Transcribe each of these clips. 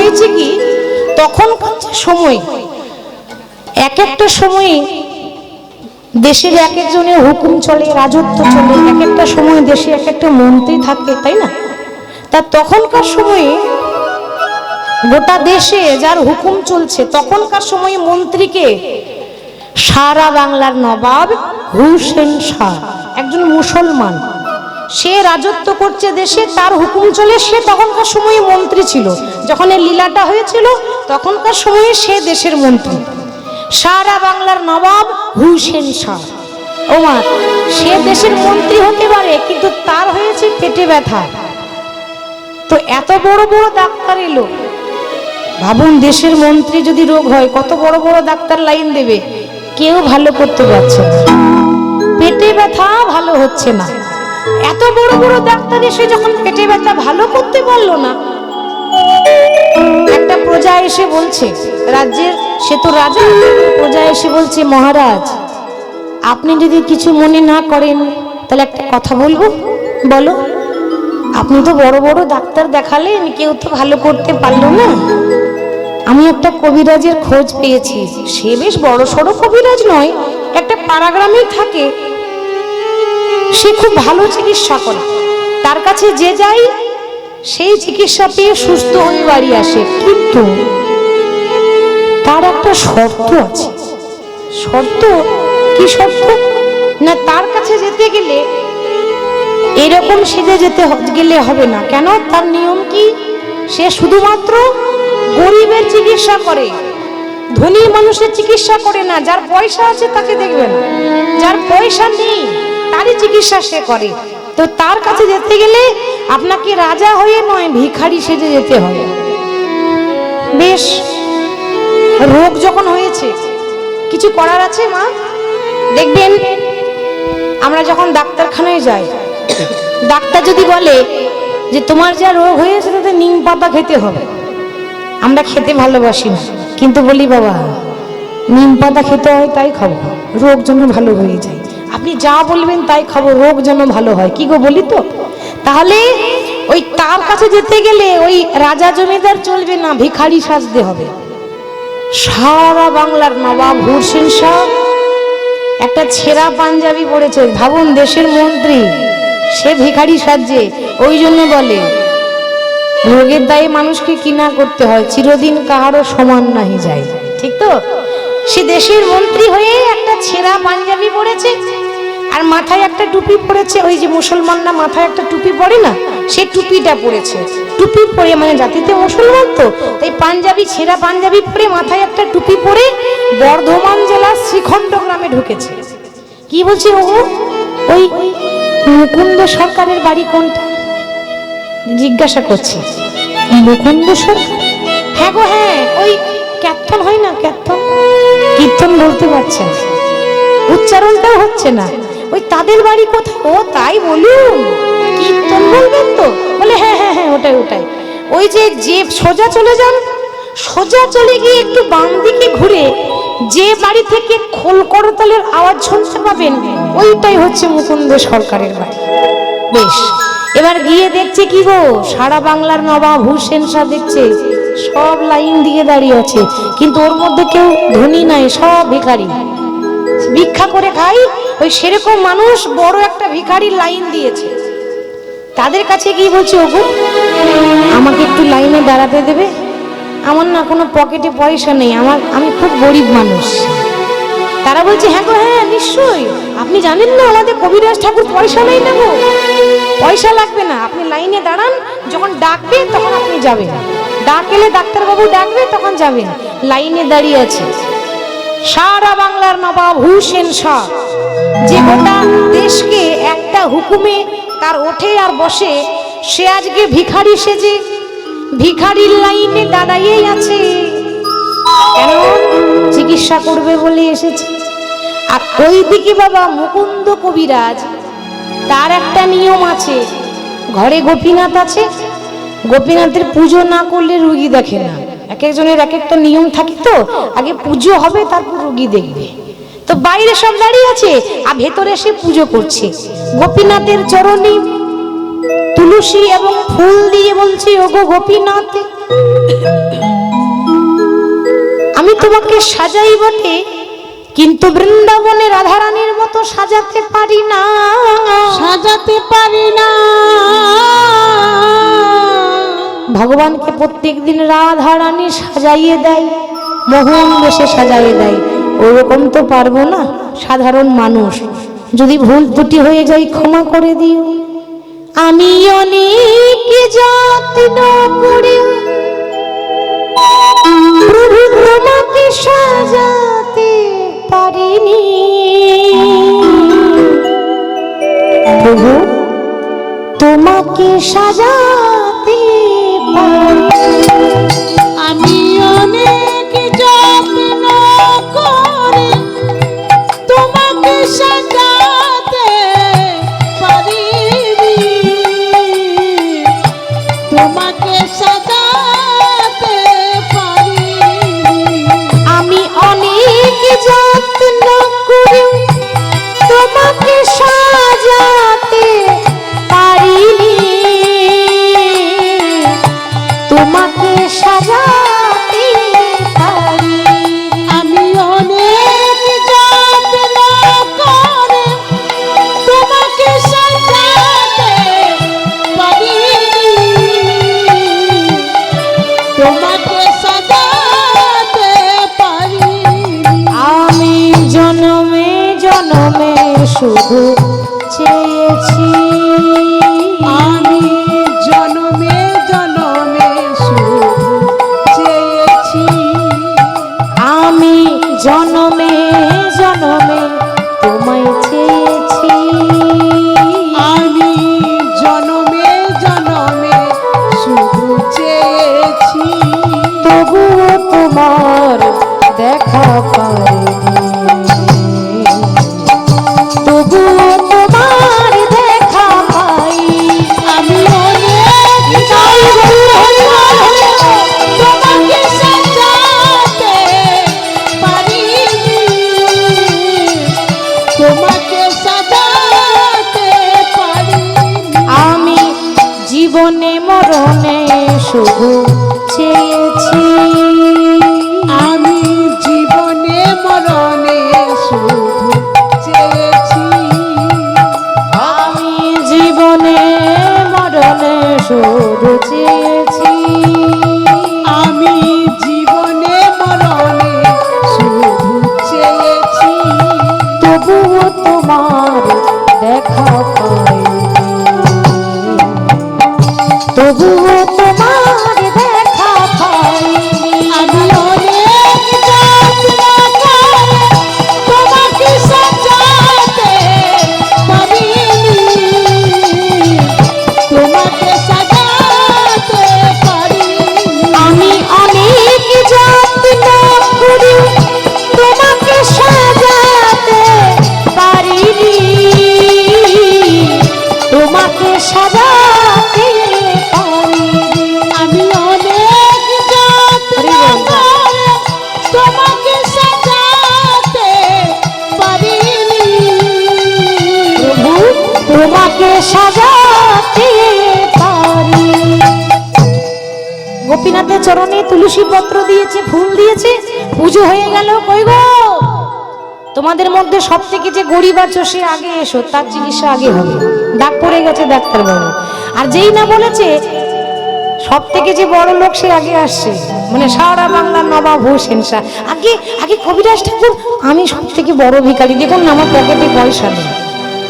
হয়েছে কি, তখনকার সময় এক একটা সময়ে দেশের এক একজনের হুকুম চলে, রাজত্ব চলে, এক একটা সময় দেশে এক একটা মন্ত্রী থাকে, তাই না? তা তখনকার সময়ে গোটা দেশে যার হুকুম চলছে, তখনকার সময়ে মন্ত্রীকে সারা বাংলার নবাব হুসেন শাহ, একজন মুসলমান, সে রাজত্ব করছে দেশে, তার হুকুম চলে, সে তখনকার সময়ে মন্ত্রী ছিল। যখন এই লীলাটা হয়েছিল তখনকার সময়ে সে দেশের মন্ত্রী, সারা বাংলার নবাব হুসেন শাহ। ওমা, সে দেশের মন্ত্রী হতে পারে, কিন্তু তার হয়েছে পেটে ব্যথা। তো এত বড় বড় ডাক্তার এলো, ভাবুন দেশের মন্ত্রী যদি রোগ হয় কত বড় বড় ডাক্তার লাইন দেবে, কেউ ভালো করতে পারছে না, পেটে ব্যথা ভালো হচ্ছে না। এত বড় বড় ডাক্তার এসে যখন পেটে ব্যথা ভালো করতে পারলো না, একটা প্রজা এসে বলছে, রাজ্যের, সে তো রাজা, প্রজা এসে বলছে, মহারাজ আপনি যদি কিছু মনে না করেন তাহলে একটা কথা বলবো। বলো। আপনি তো বড় বড় ডাক্তার দেখালেন, কেউ তো ভালো করতে পারলো না। আমি একটা কবিরাজের খোঁজ পেয়েছি, সে বেশ বড় সড়ো কবিরাজ নয়, একটা পাড়াগ্রামেই থাকে, সে খুব ভালো চিকিৎসা করে, তার কাছে যে যাই সেই চিকিৎসা পেয়ে সুস্থ হয়ে বাড়ি আসে। কিন্তু তার একটা শর্ত আছে। শর্ত কি? শর্ত না, তার কাছে যেতে গেলে এরকম সেজে যেতে গেলে হবে না। কেন? তার নিয়ম কি? সে শুধুমাত্র গরিবের চিকিৎসা করে, ধনী মানুষের চিকিৎসা করে না। যার পয়সা আছে তাকে দেখবে না, যার পয়সা নেই তারই চিকিৎসা সে করে। তো তার কাছে যেতে গেলে আপনাকে রাজা হয়ে নয়, ভিখারি সেজে যেতে হবে। বেশ, রোগ যখন হয়েছে, কিছু করার আছে মা? দেখবেন আমরা যখন ডাক্তারখানায় যাই, ডাক্তার যদি বলে যে তোমার যা রোগ হয়েছে তাতে নিম পাতা খেতে হবে, আমরা খেতে ভালোবাসি না, কিন্তু বলি বাবা নিম পাতা খেতে হয় তাই খাবো, রোগ যেন ভালো হয়ে যায়। আপনি যা বলবেন তাই খাবো, রোগ যেন ভালো হয়। কি গো, বলি তো? তাহলে ওই তার কাছে যেতে গেলে ওই রাজা জমিদার চলবে না, ভিখারি সাজতে হবে। সারা বাংলার নবাব হুসেন শাহ একটা ছেঁড়া পাঞ্জাবি পরেছে, ভাবুন দেশের মন্ত্রী, সে ভিখারি সাজছে। ওই জন্য বলে রোগের দায়ে মানুষকে কিনা করতে হয়, চিরদিন কাহারও সমান নাহি যায়। ঠিক তো? সে দেশের মন্ত্রী হয়ে একটা ছেঁড়া পাঞ্জাবি পরেছে আর মাথায় একটা টুপি পরেছে। ওই যে মুসলমানরা মাথায় একটা টুপি পরে না, সে টুপিটা পরেছে। টুপি পরে, মানে জাতিতে মুসলমান তো, তাই পাঞ্জাবি, ছেঁড়া পাঞ্জাবি পরে মাথায় একটা টুপি পরে বর্ধমান জেলার শ্রীখণ্ড গ্রামে ঢুকেছে। কি বলছে? ও ওই মুকুন্দ সরকারের বাড়ি কোনটা? জিজ্ঞাসা করছি। মুকুন্দ সরকার? হ্যাঁ গো হ্যাঁ, ওই কীর্তন হয় না, কীর্তন, কীর্তন বলতে পারছে না, উচ্চারণটাও হচ্ছে না। ওই তাদের বাড়ি কোথায়? ও তাই, বলুন কীর্তন বলবেন তো? বলে হ্যাঁ হ্যাঁ হ্যাঁ, ওটাই ওটাই। ওই যে সোজা চলে যান, সোজা চলে গিয়ে একটু বাম দিকে ঘুরে যে বাড়ি থেকে খোল করতালের আওয়াজ শুনতে পাবেন, ওইটাই হচ্ছে মুকুন্দ সরকারের বাড়ি। বেশ, এবার গিয়ে দেখছে কি গো, সারা বাংলার নবাব হুসেন শাহ দেখছে সব লাইন দিয়ে দাঁড়িয়ে আছে, কিন্তু ওর মধ্যে কেউ ধনী নাই, সব ভিখারি, ভিক্ষা করে খাই। ওই সেরকম মানুষ বড় একটা ভিখারি লাইন দিয়েছে। তাদের কাছে গিয়ে বলছে, ওগো আমাকে একটু লাইনে দাঁড়াতে দেবে? আমার না কোনো পকেটে পয়সা নেই, আমি খুব গরিব মানুষ। তারা বলছে, হ্যাঁ গো হ্যাঁ নিশ্চয়ই, আপনি জানেন না আমাদের কবিরাজ ঠাকুর পয়সা নেই না গো, পয়সা লাগবে না, আপনি লাইনে দাঁড়ান, যখন ডাকবে তখন আপনি যাবেন, ডাক এলে ডাক্তারবাবু ডাকবে তখন যাবেন। লাইনে দাঁড়িয়ে আছে সারা বাংলার নবাব হুসেন শাহ, যে গোটা দেশকে একটা হুকুমে তার ওঠে আর বসে, সে আজকে ভিখারি সেজে ভিখারির লাইনে দাঁড়াইয়েই আছে। কেন? চিকিৎসা করবে বলে এসেছে। আর ওইদিকে বাবা মুকুন্দ কবিরাজ, তার একটা নিয়ম আছে, ঘরে গোপীনাথ আছে, গোপীনাথের পুজো না করলে রুগী দেখে না। এক একজনের এক একটা নিয়ম থাকে, তো আগে পুজো হবে তারপর রুগী দেখবে। তো বাইরে সব দাঁড়িয়ে আছে আর ভেতরে এসে পুজো করছে। গোপীনাথের চরণে তুলসী এবং ফুল দিয়ে বলছে, ওগো গোপীনাথ তোমাকে সাজাই বটে, কিন্তু বৃন্দাবনে রাধারানীর মতো সাজাতে পারি না, সাজাতে পারি না। ভগবানকে প্রত্যেকদিন রাধারানী সাজাইয়ে দেয়, মোহন বেশে সাজাইয়ে দেয়, ওরকম তো পারবো না। সাধারণ মানুষ, যদি ভুল ত্রুটি হয়ে যায় ক্ষমা করে দিও। আমি অনেক যত্ন করে প্রভু তোমাকে সাজাতে পারিনি, প্রভু তোমাকে সাজাতে পারিনি। আমি অনেক যত্ন করে তোমাকে সাজাতে পারিনি, তোমাকে সাজাতে পারিনি। আমি অনেক যত্ন করে তোমাকে সাজাতে পারিনি, তোমাকে সাজাতে পারিনি। আমি অনেক যত্ন করে তোমাকে সাজাতে পারিনি, তোমাকে সাজাতে পারিনি। আমি জনমে জনমে শুধু চেয়েছি, আমি জনমে জনমে শুধু চেয়েছি, আমি জনমে জনমে তোমায় চেয়েছি, আমি জনমে জনমে শুধু চেয়েছি, তবুও তোমার দেখা পাইনি, তবুও তোমার দেখা পাইনি। আমি অনেক তোমাকে সাজাতে পারিনি, তোমাকে সাজাতে পারিনি। আমি জীবনে মরণে শুধু চেয়েছি, আমি জীবনে মরণে শুধু চেয়েছি, আমি জীবনে মরণে শুধু চেয়েছি, আমি জীবনে মরণে শুধু চেয়েছি, তবুও তোমার দেখা পাইনি, তবুও তোমার দেখা পাইনি। আমি অনেক যত্ন করে তোমাকে সাজাতে পারিনি, তোমাকে সাজাতে পারিনি। আমি অনেক যত্ন করি তোমাকে সাজাতে পারিনি, তোমাকে সাজাতে পারিনি। আমি অনেক যত্ন করে তোমাকে সাজাতে পারিনি, প্রভু তোমাকে সাজাতে পারিনি। গোপীনাথের চরণে তুলসী পত্র দিয়েছে, ফুল দিয়েছে, পুজো হয়ে গেল। কই গো, তোমাদের মধ্যে সব থেকে যে গরিব আছো সে আগে এসো, তার চিকিৎসা আগে হবে। ডাক পড়ে গেছে ডাক্তারবাবু। আর যেই না বলেছে সব থেকে যে বড় লোক সে আগে আসছে, মানে সারা বাংলার নবাব হোসেন শাহ। আগে আগে কবিরাজ ঠাকুর, আমি সব থেকে বড় ভিখারি, দেখুন না আমার পকেটে পয়সা নেই।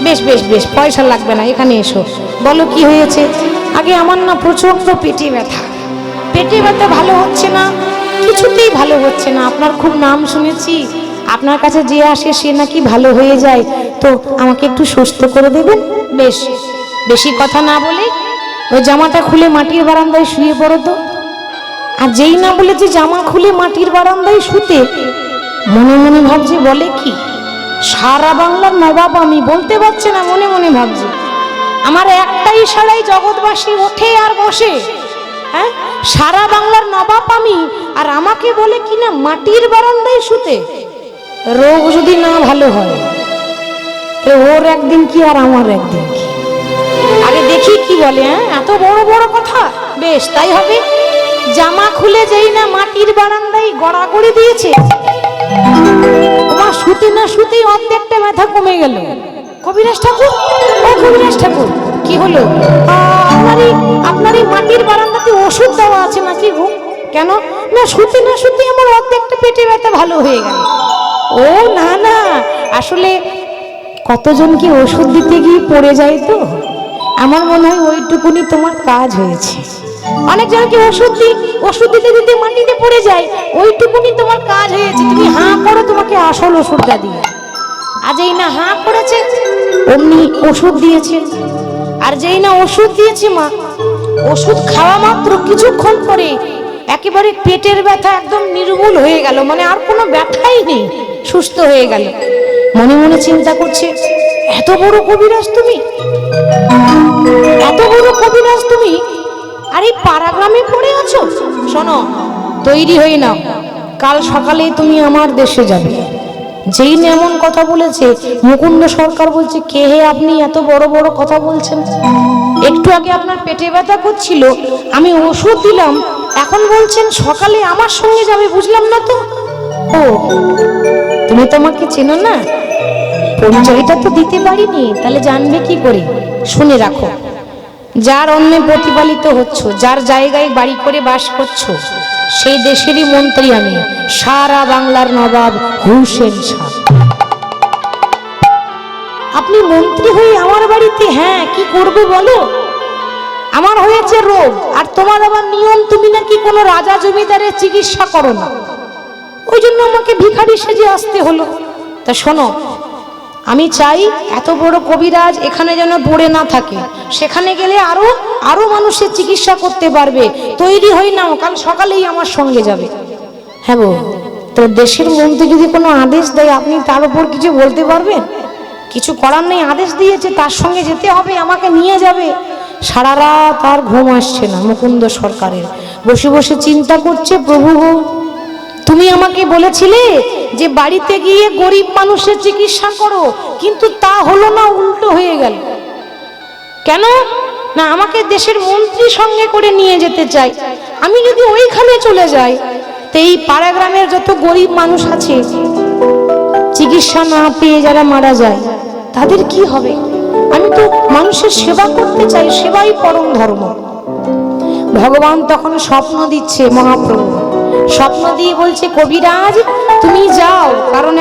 বেশ বেশ বেশ, পয়সা লাগবে না, এখানে এসো, বলো কি হয়েছে। আগে আমার না প্রচন্ড পেটে ব্যথা, পেটে ব্যথা ভালো হচ্ছে না, কিছুতেই ভালো হচ্ছে না। আপনার খুব নাম শুনেছি, আপনার কাছে যে আসে সে নাকি ভালো হয়ে যায়, তো আমাকে একটু সুস্থ করে দেবেন। বেশ, বেশি কথা না বলে ওই জামাটা খুলে মাটির বারান্দায় শুয়ে পড়ো তো। আর যেই না বলেছে জামা খুলে মাটির বারান্দায় শুতে, মনে মনে ভাবছে বলে কি সারা বাংলার নবাব আমি, বলতে পারছে না, মনে মনে ভাবছে আমার একটা ইশারায় জগৎবাসী ওঠে আর বসে। হ্যাঁ, সারা বাংলার নবাব আমি, আর আমাকে বলে কিনা মাটির বারান্দায় শুতে। রোগ যদি না ভালো হয় তো ওর একদিন কি আর আমার একদিন কি। আগে দেখি কি বলে। হ্যাঁ, এত বড় বড় কথা, বেশ তাই হবে। জামা খুলে যেই না মাটির বারান্দায় গড়াগড়ি দিয়েছে, তোমার শুতে না শুতেই অর্ধেকটা ব্যথা কমে গেল। কবিরাজ ঠাকুর, ও কবিরাজ ঠাকুর, কি হলো? আপনার এই মাটির বারান্দাতে ওষুধ দেওয়া আছে নাকি গো? কেন? না শুতে না শুতে আমার অর্ধেকটা পেটে ব্যথা ভালো হয়ে গেল। ও না না, আসলে কতজন কি ওষুধ দিতে গিয়ে পড়ে যায় তো, আমার মনে হয় ওইটুকুনি তোমার কাজ হয়েছে। অনেক জনকে ওষুধ দিতে দিতে মাটিতে পড়ে যায়, ওইটুকুনি তোমার কাজ হয়েছে। তুমি হাঁ করো, তোমাকে আসল ওষুধটা দিয়ে। আর যেই না হাঁ করেছে অমনি ওষুধ দিয়েছে। আর যেই না ওষুধ দিয়েছে মা, ওষুধ খাওয়া মাত্র কিছুক্ষণ পরে একেবারে পেটের ব্যথা একদম নির্মূল হয়ে গেল, মানে আর কোনো ব্যথাই নেই, সুস্থ হয়ে গেল। মনে মনে চিন্তা করছে, এত বড় কবিরাজ তুমি, এত বড় কবিরাজ তুমি, আর এই পাড়া গ্রামে পড়ে আছো। শোনো, তৈরি হয়ে নাও, কাল সকালে তুমি আমার দেশে যাবে। যেই না এমন কথা বলেছে, মুকুন্দ সরকার বলছে, কে হে আপনি এত বড় বড় কথা বলছেন? একটু আগে আপনার পেটে ব্যথা করছিল, আমি ওষুধ দিলাম, এখন বলছেন সকালে আমার সঙ্গে যাবে, বুঝলাম না তো। ও, তুমি তো আমাকে চেনো না, পরিচয়টা তো দিতে পারিনি, তাহলে জানবে কি করে? শুনে রাখো, যার অন্নে প্রতিপালিত হচ্ছ, যার জায়গায় বাড়ি করে বাস করছো, সেই দেশেরই মন্ত্রী আমি, সারা বাংলার নবাব হুসেন শাহ। আপনি মন্ত্রী হয়ে আমার বাড়িতে, হ্যাঁ কি করবে বলো? আমার হয়েছে রোগ, আর তোমার আবার নিয়ম, তুমি নাকি কোনো রাজা জমিদারের চিকিৎসা করো না, ওই জন্য আমাকে ভিখারি সেজে আসতে হলো। তা শোনো, আমি চাই এত বড় কবিরাজ এখানে যেন পড়ে না থাকে, সেখানে গেলে আরো মানুষের চিকিৎসা করতে পারবে। তৈরি হই নাও, কাল সকালেই আমার সঙ্গে যাবে। হ্যাঁ গো, তো দেশের মন্ত্রী যদি কোনো আদেশ দেয়, আপনি তার উপর কিছু বলতে পারবেন? কিছু করার নেই, আদেশ দিয়েছে, তার সঙ্গে যেতে হবে, আমাকে নিয়ে যাবে। সারা রাত আর ঘুম আসছে না মুকুন্দ সরকারের, বসে বসে চিন্তা করছে, প্রভু গো, তুমি আমাকে বলেছিলে যে বাড়িতে গিয়ে গরিব মানুষের চিকিৎসা করো, কিন্তু তা হলো না, উল্টো হয়ে গেল। কেন না? আমাকে দেশের মন্ত্রী সঙ্গে করে নিয়ে যেতে চাই। আমি যদি ওইখানে চলে যাই, তো এই পাড়া গ্রামের যত গরিব মানুষ আছে, চিকিৎসা না পেয়ে যারা মারা যায়, তাদের কি হবে? আমি তো মানুষের সেবা করতে চাই, সেবাই পরম ধর্ম। ভগবান তখন স্বপ্ন দিচ্ছে, মহাপ্রভু স্বপ্ন দিয়ে বলছে, কবিরাজ তুমি যাও, কারণ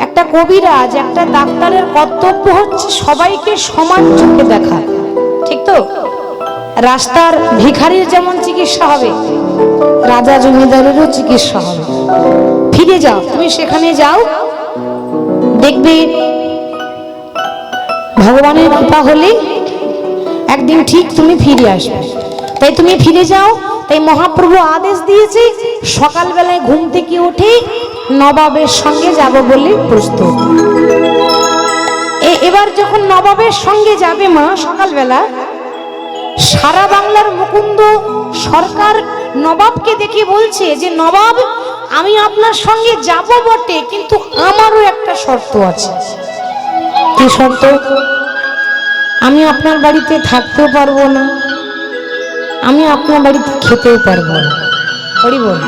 একটা কবিরাজ, একটা ডাক্তারের কর্তব্য হচ্ছে সবাইকে সমান চোখে দেখা, ঠিক তো? রাস্তার ভিখারির যেমন চিকিৎসা হবে, রাজা জমিদারেরও চিকিৎসা হবে। ফিরে যাও, তুমি সেখানে যাও, দেখবে ভগবানের কৃপা হলে একদিন ঠিক তুমি ফিরে আসবে। তাই তুমি ফিরে যাও। তাই মহাপ্রভু আদেশ দিয়েছে, সকালবেলায় ঘুম থেকে উঠে নবাবের সঙ্গে যাব বলে প্রস্তুত। এবার যখন নবাবের সঙ্গে যাবে মা সকালবেলা, সারা বাংলার মুকুন্দ সরকার নবাবকে দেখে বলছে যে, নবাব আমি আপনার সঙ্গে যাব বটে, কিন্তু আমারও একটা শর্ত আছে। কি শর্ত? আমি আপনার বাড়িতে থাকতেও পারবো না, আমি আপনার বাড়িতে খেতেও পারবো না। হরি বল।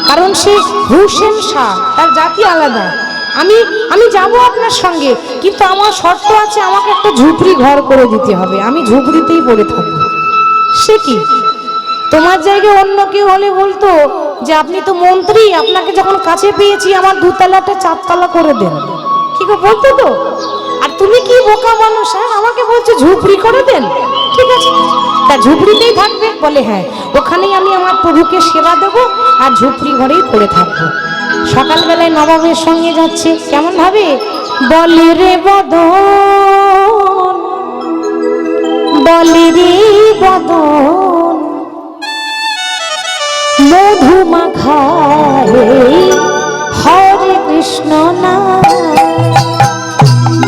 কারণ সে হুসেন শাহ, তার জাতি আলাদা। আমি যাব আপনার সঙ্গে, কিন্তু আমার শর্ত আছে, আমাকে একটা ঝুপড়ি ঘর করে দিতে হবে, আমি ঝুপড়িতেই পড়ে থাকবো। সে কি? তোমার জায়গায় অন্য কেউ হলে বলতো যে, আপনি তো মন্ত্রী, আপনাকে যখন কাছে পেয়েছি আমার দুতলাটা চারতলা করে দেন, কি গো বলতো তো। আর তুমি কি বোকা মানুষ, হ্যাঁ, আমাকে বলছো ঝুপড়ি করে দেন। ঠিক আছে, তা ঝুপড়িতেই থাকবে? বলে হ্যাঁ, ওখানেই আমি আমার প্রভুকে সেবা দেবো, আর ঝুপড়ি ঘরেই পড়ে থাকবো। সকালবেলায় নবাবের সঙ্গে যাচ্ছে, কেমন ভাবে? বলে রে বদন, বলে রে বদন, মধু মাখায় হরে কৃষ্ণ না।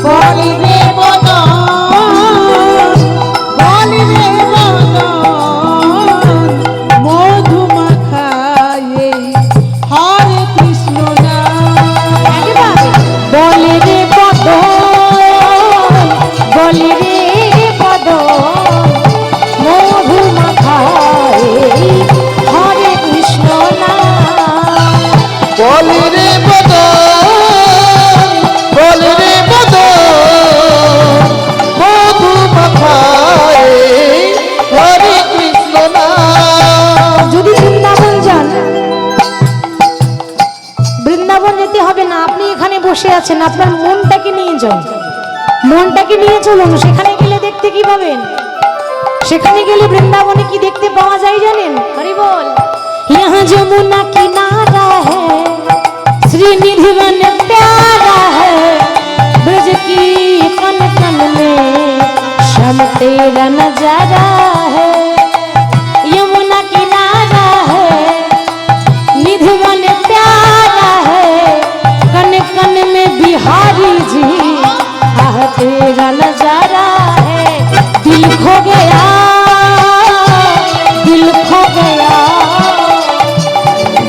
বলি রে বদন, বলি রে বদন, মধু মাখায়ে হরে কৃষ্ণ নাম। বলে রে বদন, বলে রে বদন, মধু মাখায় হরে আছেন, আপনার মনটাকে নিয়ে যান, মনটাকে নিয়ে চলুন। সেখানে গেলে দেখতে কি পাবেন? সেখানে গেলে বৃন্দাবনে কি দেখতে পাওয়া যায় জানেন? হরি বল। यहाँ যমুনা किनारा है, श्रीनिधि वन प्यारा है, ब्रज की कन कन में श्याम तेरा नजारा है। यमुना किनारा है, निधि वन प्यारा है, कन कन में बिहारी जी आह तेरा नजारा है। दिल खो गया, दिल खो गया,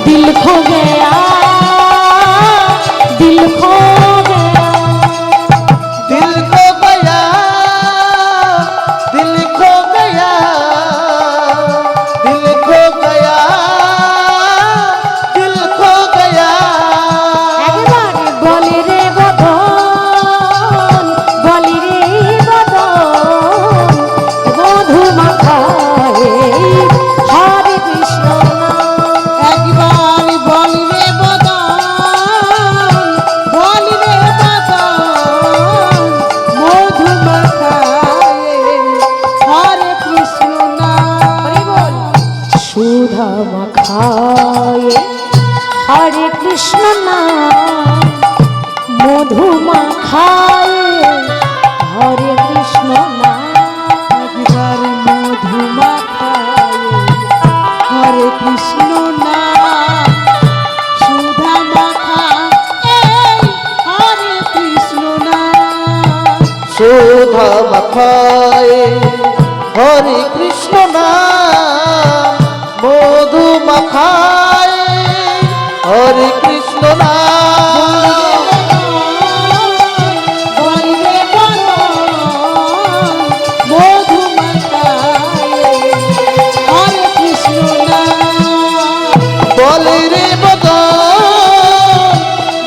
दिल खो गया, दिल खो गया, दिल खो गया, दिल खो गया, दिल खो गया, दिल खो गया। একবারে বলে রে বদন, বলি রে বদন, মধু মাখায় হরে কৃষ্ণ নাম। একবার বল রে বদন, বল রে বদন, মধু মাখায়ে হরে কৃষ্ণ নাম। হরি বল। সুধা মাখায় হরে কৃষ্ণ নাম, মধু মাখায় হরে কৃষ্ণ নাম। একবার মধু মাখায়ে হরে কৃষ্ণ নাম, সুধা মাখায়ে হরে কৃষ্ণ নাম। সুধা মাখায়ে হরে কৃষ্ণ নাম, মধু মাখায়ে হরে কৃষ্ণ নাম। বল রে বদন, মধু মাখায়ে হরে কৃষ্ণ নাম। বলে রে বদন,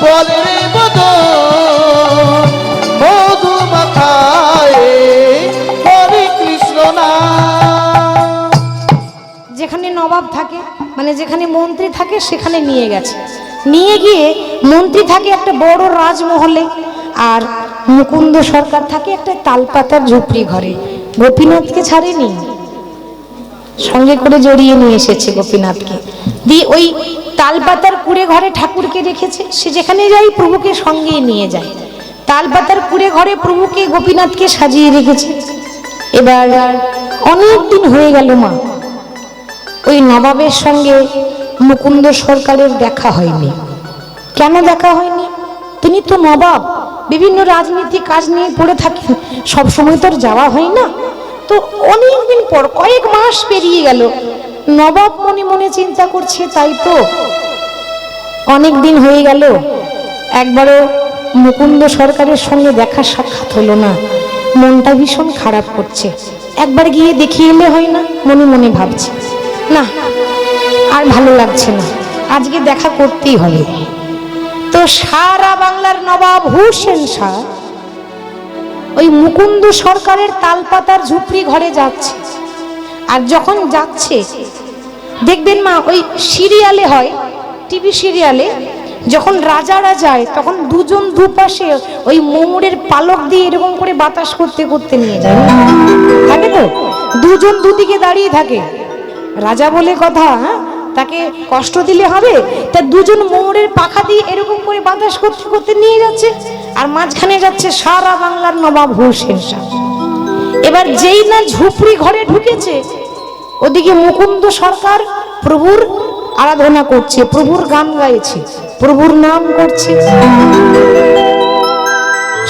বলে রে বদন, মধু মাখায়ে হরে কৃষ্ণ নাম। যেখানে নবাব থাকে, মানে যেখানে মন্ত্রী থাকে, সেখানে নিয়ে গেছে। নিয়ে গিয়ে মন্ত্রী থাকে একটা বড় রাজমহলে, আর মুকুন্দ সরকার থাকে একটা তালপাতার ঝুপড়ি ঘরে। গোপীনাথকে ছাড়েনি, সঙ্গে করে জড়িয়ে নিয়ে এসেছে গোপীনাথকে। দিয়ে ওই তালপাতার কুড়ে ঘরে ঠাকুরকে রেখেছে। সে যেখানে যাই প্রভুকে সঙ্গে নিয়ে যায়। তালপাতার কুড়ে ঘরে প্রভুকে গোপীনাথকে সাজিয়ে রেখেছে। এবার অনেক দিন হয়ে গেল মা, ওই নবাবের সঙ্গে মুকুন্দ সরকারের দেখা হয়নি। কেন দেখা হয়নি? তিনি তো নবাব, বিভিন্ন রাজনীতি কাজ নিয়ে পড়ে থাকেন, সব সময় তো আর যাওয়া হয় না। তো অনেক দিন পর, কয়েক মাস পেরিয়ে গেল, নবাব মনে মনে চিন্তা করছে, তাই তো অনেক দিন হয়ে গেল, একবারও মুকুন্দ সরকারের সঙ্গে দেখা সাক্ষাৎ হলো না, মনটা ভীষণ খারাপ করছে। একবার গিয়ে দেখিয়ে এলে হয় না? মনে মনে ভাবছে, না আর ভালো লাগছে না, আজকে দেখা করতেই হবে। তো সারা বাংলার নবাব হুসেন শাহ ওই মুকুন্দ সরকারের তালপাতার ঝুপড়ি ঘরে যাচ্ছে। আর যখন যাচ্ছে দেখবেন মা, ওই সিরিয়ালে হয়, টিভি সিরিয়ালে যখন রাজারা যায় তখন দুজন দুপাশে ওই মোমরের পালক দিয়ে এরকম করে বাতাস করতে করতে নিয়ে যায়, থাকে তো দুজন দুদিকে দাঁড়িয়ে থাকে। রাজা বলে কথা, তাকে কষ্ট দিলে হবে, তা দুজন মোমরের পাখা দিয়ে এরকম করে বাতাস করতে করতে নিয়ে যাচ্ছে, আর মাঝখানে যাচ্ছে সারা বাংলার নবাব হুসেন শাহ। এবার যেই না ঝুপড়ি ঘরে ঢুকেছে, ওদিকে মুকুন্দ সরকার প্রভুর আরাধনা করছে, প্রভুর গান গাইছে, প্রভুর নাম করছে।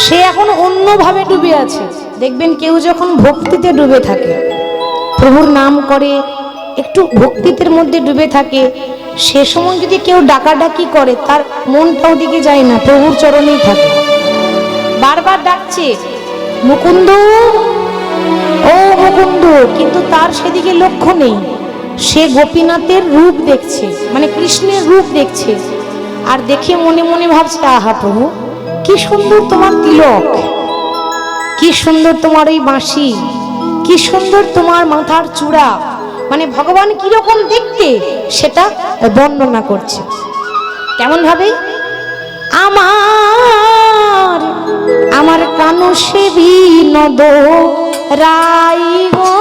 সে এখন অন্যভাবে ডুবে আছে। দেখবেন কেউ যখন ভক্তিতে ডুবে থাকে, প্রভুর নাম করে, একটু ভক্তিতে মধ্যে ডুবে থাকে, সে সময় যদি কেউ ডাকাডাকি করে, তার মনটা ওদিকে যায় না, প্রভুর চরণেই থাকে। বারবার ডাকছে মুকুন্দ, ও মুকুন্দ, কিন্তু তার সেদিকে লক্ষ্য নেই। সে গোপীনাথের রূপ দেখছে, মানে কৃষ্ণের রূপ দেখছে, আর দেখে মনে মনে ভাবছে, আহা প্রভু, কি সুন্দর তোমার তিলক, কি সুন্দর তোমার ওই বাঁশি, কি সুন্দর তোমার মাথার চূড়া, মানে ভগবান কিরকম দেখতে সেটা বর্ণনা করছে। কেমন ভাবে? আমার আমার কানু সে বিনোদ রাই গো,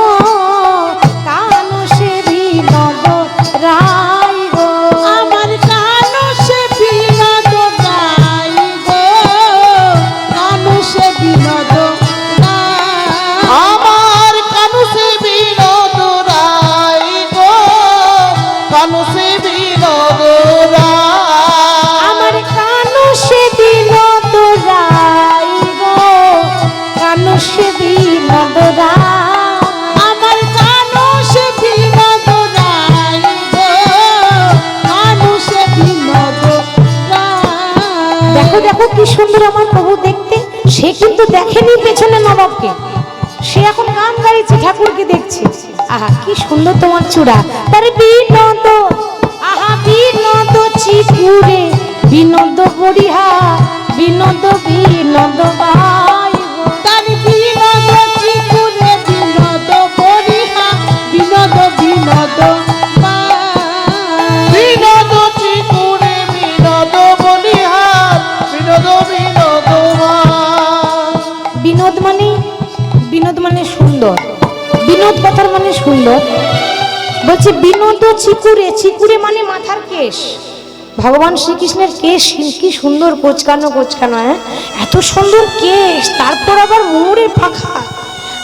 কানু সে বিনোদ রাই গো, আমার কানু সে বিনোদ রাই গো, কানু সে বিনোদ রাই। আমার কানু সে বিনোদ রাই গো, কানু সে বিনোদ রাই। আমার কানু সে বিনোদ রাই গো, কানু সে বিনোদ রাই। আমার কানু সে বিনোদ রাই গো, কানু সে বিনোদ রাই। দেখো দেখো কি সুন্দর আমার প্রভু দেখতে। সে কিন্তু দেখেনি পেছনে নবাবকে, সে এখন গান গাইছে, ঠাকুরকে দেখছে। আহা কি সুন্দর তোমার চূড়া, তার বিনোদ, আহা বিনোদ চিকুরে, বিনোদ বড়িহা, বিনোদ বিনোদ বাই গো। তার বিনোদ চিকুরে, বিনোদ বরিহা, বিনোদ বিনোদ বাই। বিনোদ চিকুরে, বিনোদ বলিহার, বিনোদ বিনোদ মান। বিনোদ মানে সুন্দর, বিনোদ কথার মানে সুন্দর। বলছে বিনোদ চিকুরে, চিকুরে মানে মাথার কেশ। ভগবান শ্রীকৃষ্ণের কেশ কি সুন্দর, কোচকানো কোচকানো, হ্যাঁ এত সুন্দর কেশ, তারপর আবার মোহরের পাখা।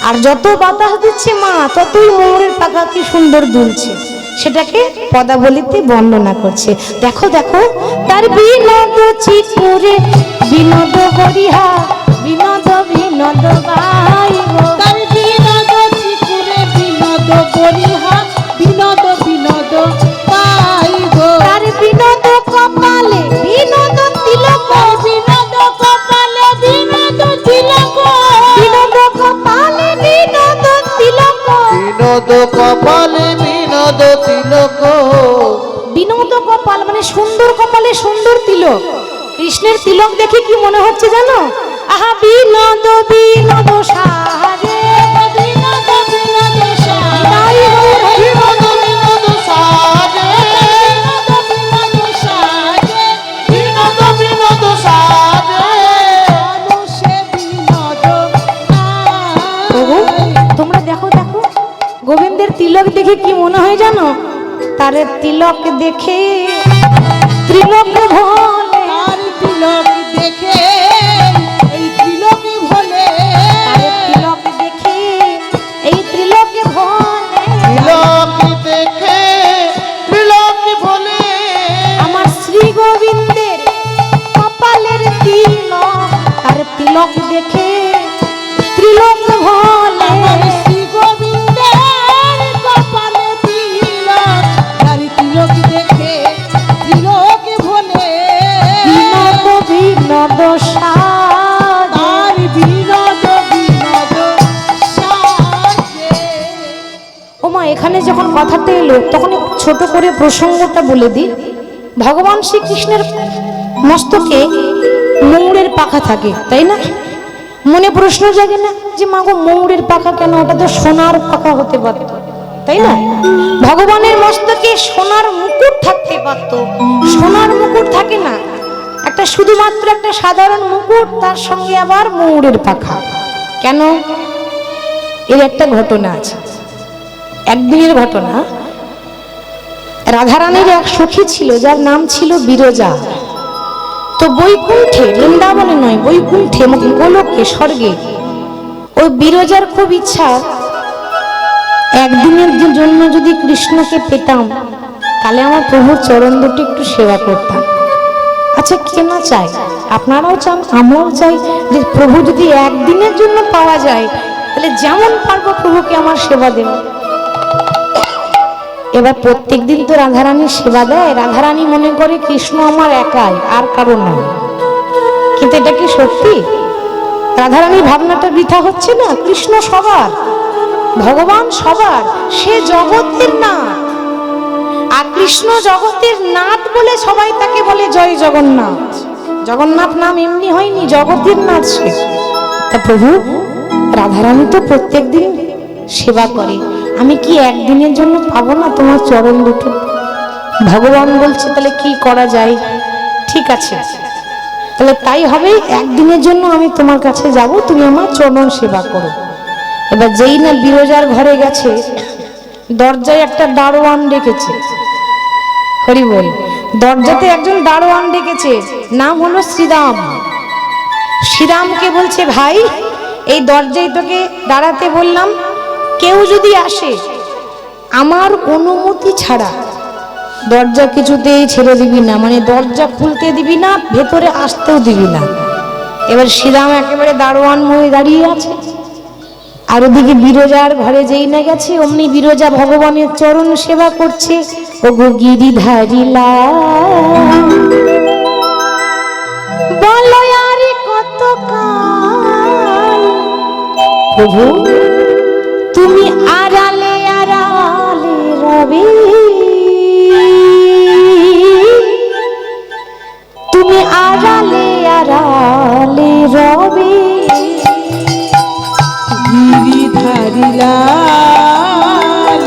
আর যত বাতাস দিচ্ছে মা, ততই মোহরের পাখা কি সুন্দর দুলছে, সেটাকে পদাবলিতে বর্ণনা করছে। দেখো দেখো, তার বিনোদ চিকুরে, বিনোদ বরিহা, বিনোদ বিনোদ গাই গো। তার বিনোদ চিকুরে, বিনোদ বরিহা, বিনোদ বিনোদ বাই গো। তার বিনোদ কপালে, বিনোদ তিলক, তার বিনোদ কপালে, বিনোদ তিলক, বিনোদ কপালে, বিনোদ তিলক। বিনোদ কপালে, বিনোদ তিলক। বিনোদ কপাল মানে সুন্দর কপালে সুন্দর তিলক। কৃষ্ণের তিলক দেখে কি মনে হচ্ছে জানো? আহা বিনোদ বিনোদ সাহারে, বিনোদ বিনোদ সাজ, তাই গৌর হরি। বিনোদ বিনোদ সাজে, বিনোদ বিনোদ সাজে, বিনোদ বিনোদ সাজে। কানু সে বিনোদ প্রভু রাই। তোমরা দেখো দেখো, গোবিন্দের তিলক দেখে কি মনে হয় জানো? তার তিলক দেখে ত্রিলোক ভোলে, তার তিলক দেখে এই তিলকে ভোলে, তার তিলক দেখে এই ত্রিলোকে ভোলে। তিলকি দেখে ত্রিলোকি ভোলে। আমার শ্রী গোবিন্দের কপালের তিলক, তার তিলক দেখে ত্রিলোক ভোলে। আমার শ্রী গোবিন্দের কপালে তিলক, তার তিলক দেখে তিলকে ভোলে। বিনোদ বিনোদ সাজ, তার বিনোদ বিনোদ সাজে। ওমা এখানে যখন কথাটা এলো তখন একটু ছোট করে প্রসঙ্গটা বলে দিই। ভগবান শ্রীকৃষ্ণের মস্তকে ময়ূরের পাখা থাকে, তাই না? মনে প্রশ্ন জাগে না যে মাগো ময়ূরের পাখা কেন? ওটা তো সোনার পাখা হতে পারত, তাই না? ভগবানের মস্তকে সোনার মুকুট থাকতে পারত, সোনার মুকুট থাকে না, একটা শুধুমাত্র একটা সাধারণ মুকুট, তার সঙ্গে আবার ময়ূরের পাখা কেন? এর একটা ঘটনা আছে, একদিনের ঘটনা। রাধারানীর এক সখী ছিল যার নাম ছিল বিরজা। তো বৈকুণ্ঠে, বৃন্দাবনে নয়, বৈকুণ্ঠে গোলকে স্বর্গে ওই বিরজার খুব ইচ্ছা একদিনের জন্য যদি কৃষ্ণকে পেতাম তাহলে আমার প্রভুর চরণ দুটি একটু সেবা করতাম। আচ্ছা কে না চায়? আপনারাও চান, আমরাও চাই যে প্রভু যদি একদিনের জন্য পাওয়া যায় তাহলে যেমন পারবো প্রভুকে আমার সেবা দেব। এবার প্রত্যেক দিন তো রাধারানীর সেবা দেয়, রাধারানী মনে করে কৃষ্ণ আমার একাই, আর কারণ নয়। কিন্তু এটা কি সত্যি? রাধারানীর ভাবনাটা বৃথা হচ্ছে না? কৃষ্ণ সবার, ভগবান সবার, সে জগতের নাথ। আর কৃষ্ণ জগতের নাথ বলে সবাই তাকে বলে জয় জগন্নাথ। জগন্নাথ নাম এমনি হয়নি, জগতের নাথ সে। তা প্রভু রাধারানী তো প্রত্যেকদিন সেবা করে, আমি কি একদিনের জন্য পাবো না তোমার চরণ দুটো? ভগবান বলছে তাহলে কি করা যায়? ঠিক আছে, তাহলে তাই হবে, একদিনের জন্য আমি তোমার কাছে যাব, তুমি আমার চরণ সেবা করো। এবার যেই না বিরজার ঘরে গেছে, দরজায় একটা দারোয়ান ডেকেছে। হরি বল। দরজাতে একজন দারোয়ান ডেকেছে, নাম হলো শ্রীরাম। শ্রীরামকে বলছে, ভাই এই দরজায় তোকে দাঁড়াতে বললাম, কেউ যদি আসে আমার অনুমতি ছাড়া দরজা কিছুতেই ছেড়ে দিবি না, মানে দরজা খুলতে দিবি না, ভেতরে আসতেও দিবি না। এবার শ্রীরাম একেবারে দারোয়ান হয়ে দাঁড়িয়ে আছে। আর ওদিকে বিরজার ঘরে যেই না গেছে, অমনি বিরজা ভগবানের চরণ সেবা করছে। ও গো গিরিধারী লাল, বলো আর কত কাল প্রভু তুমি আড়ালে আড়ালে রবে, তুমি আড়ালে আড়ালে রবে। গিরিধারী লাল,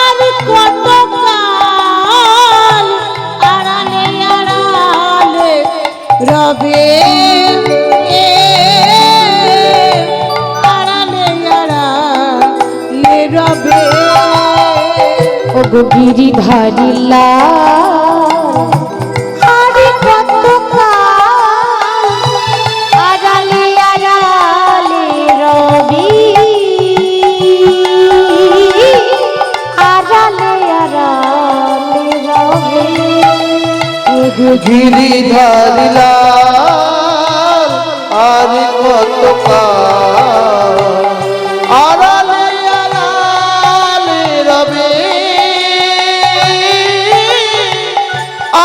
আর কত কাল আড়ালে আড়ালে রবে, আড়ালে আড়ালে রবে। ও গো গিরিধারী লাল, আর কত কাল আড়ালে আড়ালে রবি, আড়ালে আড়ালে রবি। ও গো গিরিধারী লাল, আর কত কাল আড়ালে আড়ালে রবে,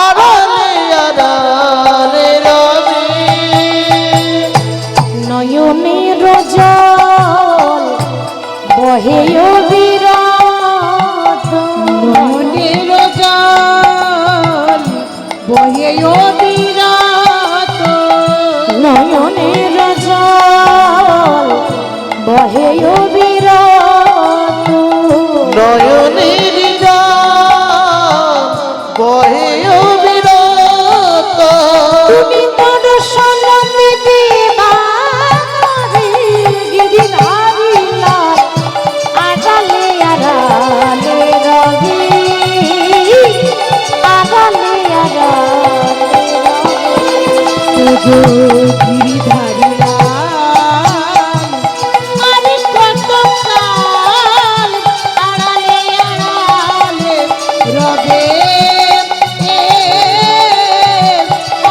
আড়ালে আড়ালে রবে। নয়নের জল বহে অবিরত, মনের জল বহে অবিরত, নয়নের জল বহে অবিরত, নয়নের জল বহে অবিরত। তুমি দর্শন দিবে বাঙালি গিরিধারী লাল, আড়ালে আড়ালে রবি, আড়ালে আড়ালে রবি। গিরিধারী লাল, আর কত কাল আড়ালে আড়ালে রবে,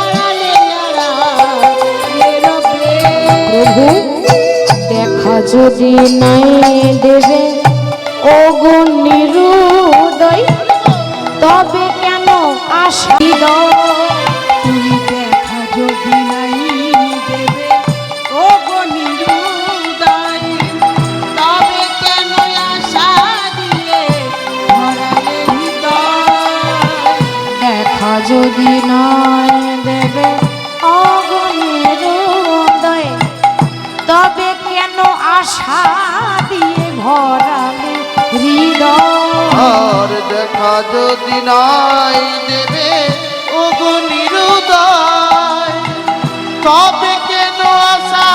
আড়ালে আড়ালে রবে। প্রভু দেখা যদি নাই দেবে ও গো নিরুদয়, তবে কেন আসিল, তুমি দেখা যদি নাই দেবে ও গো নিরুদয়, তবে কেন আশা দিয়ে ভরালে হৃদয়। দেখা যদি নাই দেবে ও গো নিরুদয়, তবে কেন আশা দিয়ে ভরালে হৃদয়। আর দেখা যদি নাই দেবে ওগো নিরুদয়, তবে কেন আশা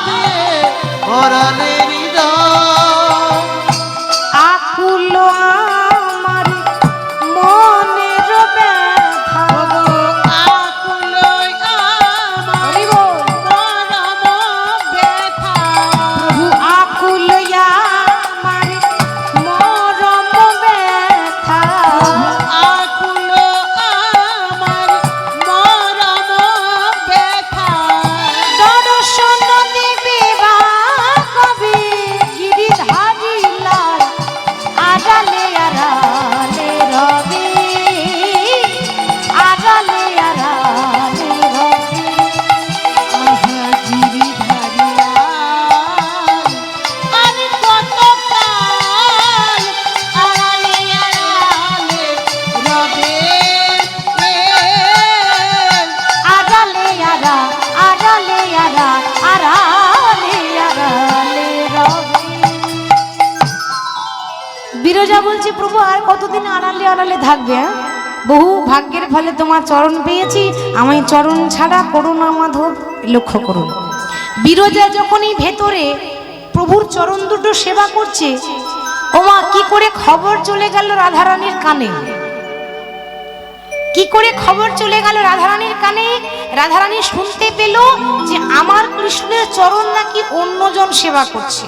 দিয়ে ভরালে হৃদয়। আকুল আমার মনের ব্যথা, আকুল আমার পরম ব্যথা, প্রভু আকুল আমার মরম ব্যথা, আকুল আমার মরম ব্যথা। দর্শন দিবে বা কবে গিরিধারী লাল, আড়ালে আড়ালে রবি, আড়ালে আড়ালে রবি। আহা গিরিধারী লাল, আর কত কাল আড়ালে আড়ালে রবে, আড়ালে আড়া, আড়ালে আড়া, আড়ালে আড়ালে রবি। বিরজা বলছে, প্রভু আর কতদিন আড়ালে আড়ালে থাকবে? বহু ভাগ্যের ফলে তোমার চরণ পেয়েছি, আমায় চরণ ছাড়া করো না মাধব। লক্ষ্য করুন, বিরজা যখনই ভেতরে প্রভুর চরণ দুটো সেবা করছে, ওমা কি করে খবর চলে গেল রাধারানীর কানে, কি করে খবর চলে গেল রাধারানীর কানে। রাধারানী শুনতে পেল যে আমার কৃষ্ণের চরণ নাকি অন্যজন সেবা করছে।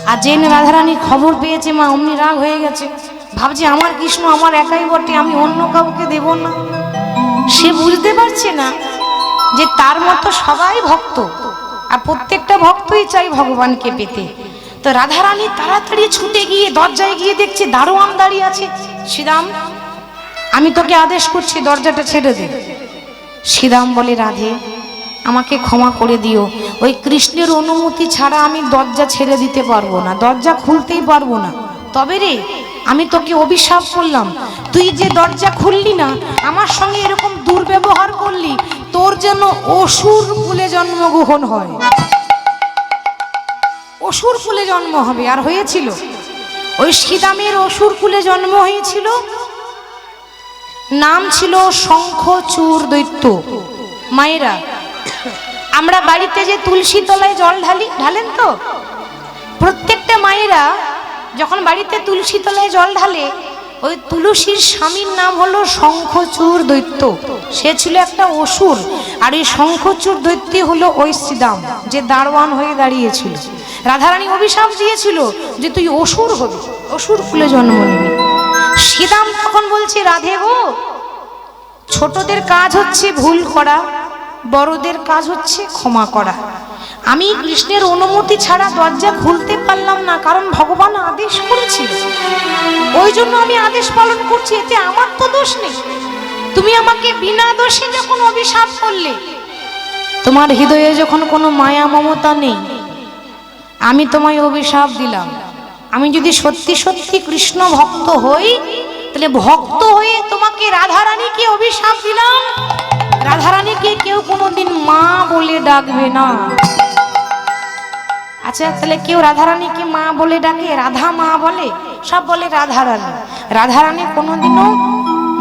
আর জেনে রাধারানী খবর পেয়েছে, মা অমনি রাগ হয়ে গেছে, ভাবছে আমার কৃষ্ণ আমার একাই বটে, আমি অন্য কাউকে দেব না। সে বুঝতে পারছে না যে তার মতো সবাই ভক্ত, আর প্রত্যেকটা ভক্তই চাই ভগবানকে পেতে। তো রাধারানী তাড়াতাড়ি ছুটে গিয়ে দরজায় গিয়ে দেখছে দারোয়ান দাঁড়িয়ে আছে। শ্রীরাম, আমি তোকে আদেশ করছি দরজাটা ছেড়ে দে। শ্রীরাম বলে, রাধে আমাকে ক্ষমা করে দিও, ওই কৃষ্ণের অনুমতি ছাড়া আমি দরজা ছেড়ে দিতে পারবো না, দরজা খুলতেই পারবো না। তবে রে, আমি তোকে অভিশাপ করলাম, তুই যে দরজা খুললি না, আমার সঙ্গে এরকম দুর্ব্যবহার করলি, তোর যেন অসুর কুলে জন্মগ্রহণ হয়, অসুর কুলে জন্ম হবে। আর হয়েছিল, ওই শ্রীরামের অসুর কুলে জন্ম হয়েছিল, নাম ছিল শঙ্খচূড় দৈত্য। মায়েরা, আমরা বাড়িতে যে তুলসী তলায় জল ঢালেন তো, প্রত্যেকটা মায়েরা যখন বাড়িতে তুলসী তলায় জল ঢালে, ওই তুলসীর স্বামীর নাম হলো শঙ্খচূড় দৈত্য। সে ছিল একটা অসুর, আর এই শঙ্খচূড় দৈত্য হলো ওই শ্রীরাম, যে দারোয়ান হয়ে দাঁড়িয়েছিল। রাধারানী অভিশাপ দিয়েছিল যে তুই অসুর হবি, অসুর কুলে জন্ম নিবি। শ্রীরাম তখন বলছে, রাধে গো, ছোটদের কাজ হচ্ছে ভুল করা, বড়দের কাজ হচ্ছে ক্ষমা করা। আমি কৃষ্ণের অনুমতি ছাড়া দরজা খুলতে পারলাম না, কারণ ভগবান আদেশ করেছিল, ওই জন্য আমি আদেশ পালন করছি, এতে আমার তো দোষ নেই। তুমি আমাকে বিনা দোষে যখন অভিশাপ করলে, তোমার হৃদয়ে যখন কোনো মায়া মমতা নেই, আমি তোমায় অভিশাপ দিলাম। আমি যদি সত্যি সত্যি কৃষ্ণ ভক্ত হই, তাহলে ভক্ত হয়ে তোমাকে রাধারানীকে অভিশাপ দিলাম, রাধারানীকে কেউ কোনোদিন মা বলে ডাকবে না। আচ্ছা, তাহলে কেউ রাধারানীকে মা বলে ডাকে? রাধা মা বলে, সব বলে রাধারানী। রাধারানী কোনোদিনও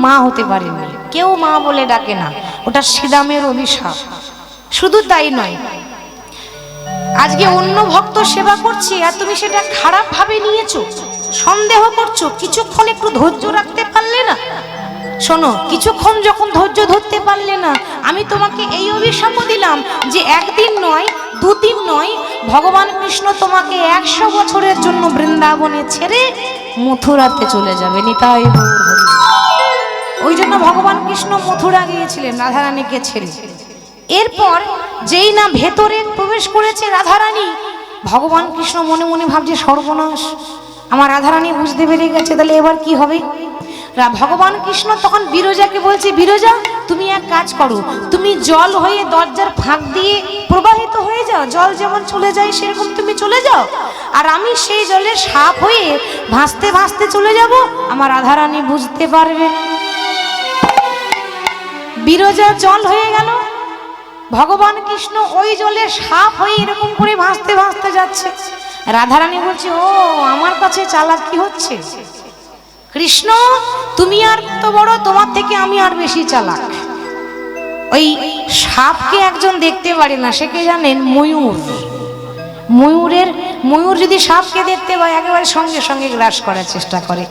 মা হতে পারেনি, কেউ মা বলে ডাকে না, ওটা শ্রীরামের অভিশাপ। শুধু তাই নয়, আজকে অন্য ভক্ত সেবা করছি আর তুমি সেটা খারাপ ভাবে নিয়েছো, সন্দেহ করছো, কিছুক্ষণ একটু ধৈর্য রাখতে পারলে না? শোনো, কিছুক্ষণ যখন ধৈর্য ধরতে পারলে না, আমি তোমাকে এই অভিশাপও দিলাম যে একদিন নয়, দুদিন নয়, ভগবান কৃষ্ণ তোমাকে 100 বছরের জন্য বৃন্দাবনে ছেড়ে মথুরাতে চলে যাবে। নিতাই গৌর হরি। ওই জন্য ভগবান কৃষ্ণ মথুরা গিয়েছিলেন রাধারানীকে ছেড়ে। এরপর যেই না ভেতরে প্রবেশ করেছে রাধারানী, ভগবান কৃষ্ণ মনে মনে ভাবছে সর্বনাশ, আমার রাধারানী বুঝতে পেরে গেছে, তাহলে এবার কি হবে? ভগবান কৃষ্ণ তখন বিরজাকে বলছে, বিরজা তুমি এক কাজ করো, তুমি জল হয়ে দরজার ফাঁক দিয়ে প্রবাহিত হয়ে যাও, জল যেমন চলে যায় সেরকম তুমি চলে যাও, আর আমি সেই জলে সাপ হয়ে ভাসতে ভাসতে চলে যাব, আমার রাধারানী বুঝতে পারবে। বিরজা জল হয়ে গেল, ভগবান কৃষ্ণ ওই জলে সাপ হয়ে এরকম করে ভাসতে ভাসতে যাচ্ছে। রাধারানী বলছে, ও আমার কাছে চালাকি হচ্ছে, কৃষ্ণ তুমি আর তো বড়, তোমার থেকে আমি আর বেশি চালাক। ওই সাপকে একজন দেখতে পারে না, সে কে জানেন? ময়ূর। ময়ূর যদি সাপকে দেখতে পায়, একেবারে সঙ্গে সঙ্গে গ্রাস করার চেষ্টা করে।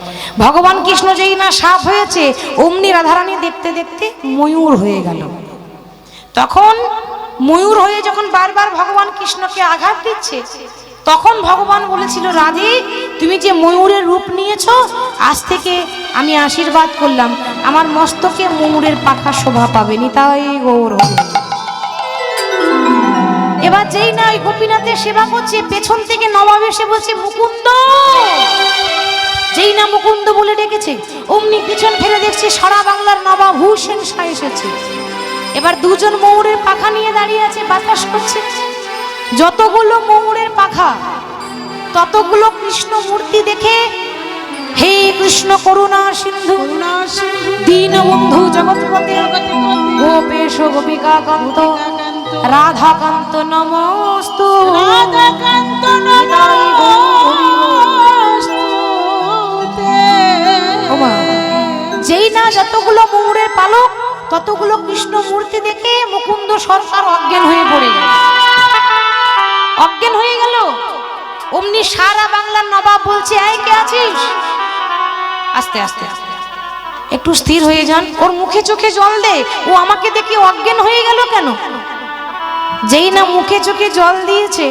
ভগবান কৃষ্ণ যেই না সাপ হয়েছে, অমনি রাধারানী দেখতে দেখতে ময়ূর হয়ে গেল। তখন ময়ূর হয়ে যখন বারবার ভগবান কৃষ্ণকে আঘাত দিচ্ছে, তখন ভগবান বলেছিল, রাধে তুমি যে ময়ূরের রূপ নিয়েছো, আজ থেকে আমি আশীর্বাদ করলাম, আমার মস্তকে ময়ূরের পাখা শোভা পাবে। নিতাই গৌর হরি। এবার যেই না ওই গোপীনাথের সেবা করছে, পেছন থেকে নবাব এসে বলছে, মুকুন্দ। যেই না মুকুন্দ বলে ডেকেছে, অমনি পিছন ফেলে দেখছে সারা বাংলার নবাব হুসেন শাহ এসেছে। এবার দুজন ময়ূরের পাখা নিয়ে দাঁড়িয়ে আছে, বাতাস করছে। যতগুলো ময়ূরের পাখা, ততগুলো কৃষ্ণ মূর্তি দেখে, হে কৃষ্ণ করুণা সিন্ধু দীনবন্ধু জগৎপতে গোপেশ গোপিকা কান্ত রাধাকান্ত নমস্তু। রাধাকান্ত নমস্তুতে। যেই না যতগুলো ময়ূরের পালক ততগুলো কৃষ্ণ মূর্তি দেখে মুকুন্দ সরকার অজ্ঞান হয়ে পড়ে গেল। অজ্ঞান হয়ে গেল। অমনি সারা বাংলার নবাব বলছে, এই কে আছিস? আস্তে আস্তে একটু স্থির হয়ে যান, ওর মুখে চোখে জল দে, ও আমাকে দেখে অজ্ঞান হয়ে গেল কেন? যেই না মুখে চোখে জল দিয়েছে